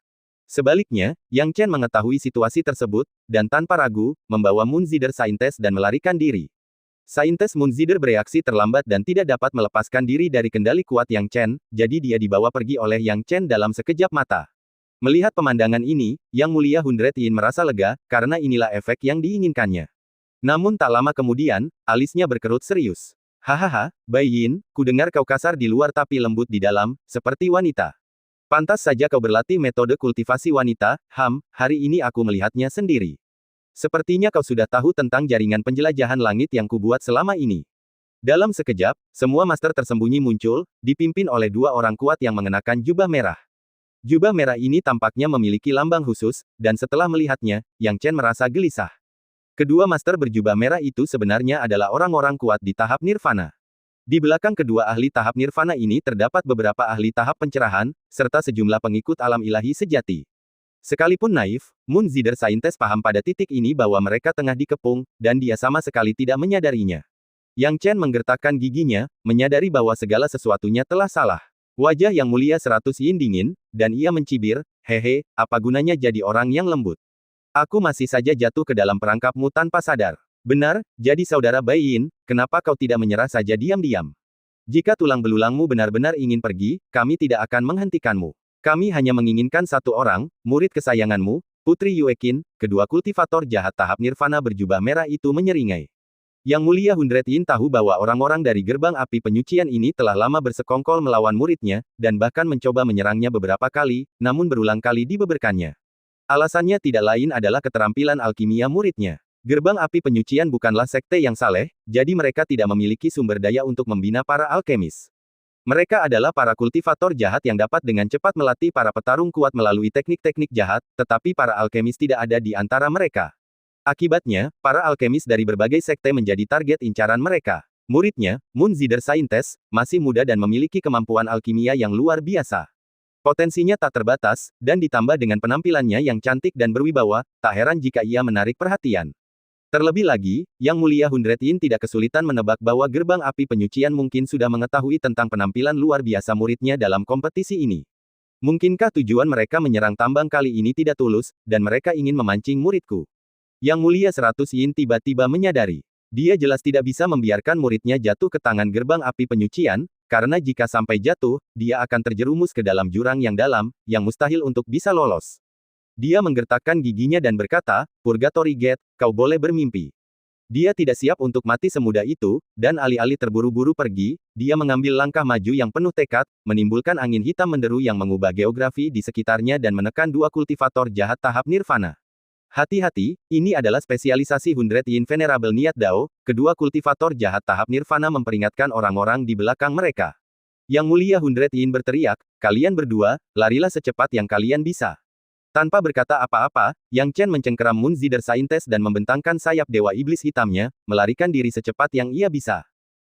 Sebaliknya, Yang Chen mengetahui situasi tersebut, dan tanpa ragu, membawa Moonzider Saintes dan melarikan diri. Saintes Moonzider bereaksi terlambat dan tidak dapat melepaskan diri dari kendali kuat Yang Chen, jadi dia dibawa pergi oleh Yang Chen dalam sekejap mata. Melihat pemandangan ini, Yang Mulia Hundred Yin merasa lega, karena inilah efek yang diinginkannya. Namun tak lama kemudian, alisnya berkerut serius. Hahaha, Bai Yin, kudengar kau kasar di luar tapi lembut di dalam, seperti wanita. Pantas saja kau berlatih metode kultivasi wanita, hari ini aku melihatnya sendiri. Sepertinya kau sudah tahu tentang jaringan penjelajahan langit yang kubuat selama ini. Dalam sekejap, semua master tersembunyi muncul, dipimpin oleh dua orang kuat yang mengenakan jubah merah. Jubah merah ini tampaknya memiliki lambang khusus, dan setelah melihatnya, Yang Chen merasa gelisah. Kedua master berjubah merah itu sebenarnya adalah orang-orang kuat di tahap nirvana. Di belakang kedua ahli tahap nirvana ini terdapat beberapa ahli tahap pencerahan, serta sejumlah pengikut alam ilahi sejati. Sekalipun naif, Moonzider Saintes paham pada titik ini bahwa mereka tengah dikepung, dan dia sama sekali tidak menyadarinya. Yang Chen menggertakkan giginya, menyadari bahwa segala sesuatunya telah salah. Wajah Yang Mulia 100 yin dingin, dan ia mencibir, hehe, apa gunanya jadi orang yang lembut? Aku masih saja jatuh ke dalam perangkapmu tanpa sadar. Benar, jadi saudara Bai Yin, kenapa kau tidak menyerah saja diam-diam? Jika tulang belulangmu benar-benar ingin pergi, kami tidak akan menghentikanmu. Kami hanya menginginkan satu orang, murid kesayanganmu, Putri Yue Qin. Kedua kultivator jahat tahap nirvana berjubah merah itu menyeringai. Yang Mulia Hundred Yin tahu bahwa orang-orang dari gerbang api penyucian ini telah lama bersekongkol melawan muridnya, dan bahkan mencoba menyerangnya beberapa kali, namun berulang kali dibeberkannya. Alasannya tidak lain adalah keterampilan alkimia muridnya. Gerbang api penyucian bukanlah sekte yang saleh, jadi mereka tidak memiliki sumber daya untuk membina para alkemis. Mereka adalah para kultivator jahat yang dapat dengan cepat melatih para petarung kuat melalui teknik-teknik jahat, tetapi para alkemis tidak ada di antara mereka. Akibatnya, para alkemis dari berbagai sekte menjadi target incaran mereka. Muridnya, Moonzider Saintes, masih muda dan memiliki kemampuan alkimia yang luar biasa. Potensinya tak terbatas, dan ditambah dengan penampilannya yang cantik dan berwibawa, tak heran jika ia menarik perhatian. Terlebih lagi, Yang Mulia Hundred Yin tidak kesulitan menebak bahwa gerbang api penyucian mungkin sudah mengetahui tentang penampilan luar biasa muridnya dalam kompetisi ini. Mungkinkah tujuan mereka menyerang tambang kali ini tidak tulus, dan mereka ingin memancing muridku? Yang Mulia 100 Yin tiba-tiba menyadari. Dia jelas tidak bisa membiarkan muridnya jatuh ke tangan gerbang api penyucian, karena jika sampai jatuh, dia akan terjerumus ke dalam jurang yang dalam, yang mustahil untuk bisa lolos. Dia menggertakkan giginya dan berkata, Purgatory Gate, kau boleh bermimpi. Dia tidak siap untuk mati semudah itu, dan alih-alih terburu-buru pergi, dia mengambil langkah maju yang penuh tekad, menimbulkan angin hitam menderu yang mengubah geografi di sekitarnya dan menekan dua kultivator jahat tahap nirvana. Hati-hati, ini adalah spesialisasi Hundred Yin Venerable Niat Dao, kedua kultivator jahat tahap nirvana memperingatkan orang-orang di belakang mereka. Yang Mulia Hundred Yin berteriak, kalian berdua, larilah secepat yang kalian bisa. Tanpa berkata apa-apa, Yang Chen mencengkeram Moonzider Saintes dan membentangkan sayap Dewa Iblis hitamnya, melarikan diri secepat yang ia bisa.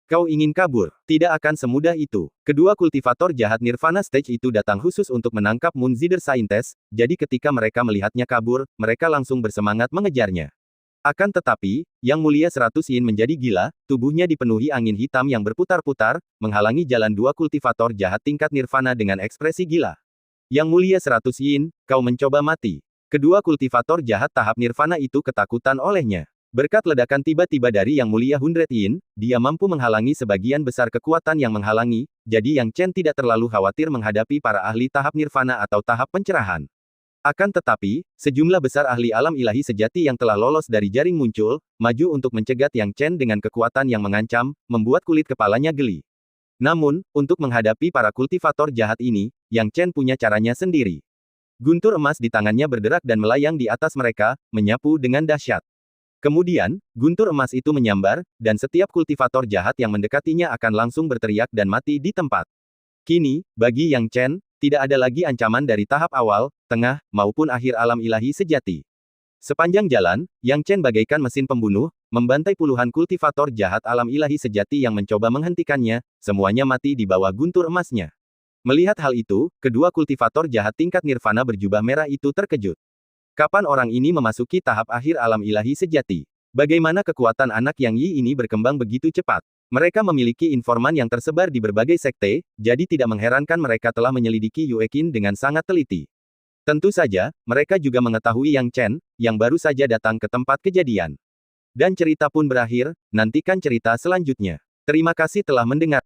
Kau ingin kabur? Tidak akan semudah itu. Kedua kultivator jahat Nirvana Stage itu datang khusus untuk menangkap Moonzider Saintes, jadi ketika mereka melihatnya kabur, mereka langsung bersemangat mengejarnya. Akan tetapi, Yang Mulia 100 Yin menjadi gila, tubuhnya dipenuhi angin hitam yang berputar-putar, menghalangi jalan dua kultivator jahat tingkat Nirvana dengan ekspresi gila. Yang Mulia 100 Yin, kau mencoba mati. Kedua kultivator jahat tahap nirvana itu ketakutan olehnya. Berkat ledakan tiba-tiba dari Yang Mulia Hundred Yin, dia mampu menghalangi sebagian besar kekuatan yang menghalangi, jadi Yang Chen tidak terlalu khawatir menghadapi para ahli tahap nirvana atau tahap pencerahan. Akan tetapi, sejumlah besar ahli alam ilahi sejati yang telah lolos dari jaring muncul, maju untuk mencegat Yang Chen dengan kekuatan yang mengancam, membuat kulit kepalanya geli. Namun, untuk menghadapi para kultivator jahat ini, Yang Chen punya caranya sendiri. Guntur emas di tangannya berderak dan melayang di atas mereka, menyapu dengan dahsyat. Kemudian, guntur emas itu menyambar, dan setiap kultivator jahat yang mendekatinya akan langsung berteriak dan mati di tempat. Kini, bagi Yang Chen, tidak ada lagi ancaman dari tahap awal, tengah, maupun akhir alam ilahi sejati. Sepanjang jalan, Yang Chen bagaikan mesin pembunuh, membantai puluhan kultivator jahat alam ilahi sejati yang mencoba menghentikannya, semuanya mati di bawah guntur emasnya. Melihat hal itu, kedua kultivator jahat tingkat nirvana berjubah merah itu terkejut. Kapan orang ini memasuki tahap akhir alam ilahi sejati? Bagaimana kekuatan anak Yang Yi ini berkembang begitu cepat? Mereka memiliki informan yang tersebar di berbagai sekte, jadi tidak mengherankan mereka telah menyelidiki Yue Qin dengan sangat teliti. Tentu saja, mereka juga mengetahui Yang Chen, yang baru saja datang ke tempat kejadian. Dan cerita pun berakhir, nantikan cerita selanjutnya. Terima kasih telah mendengar.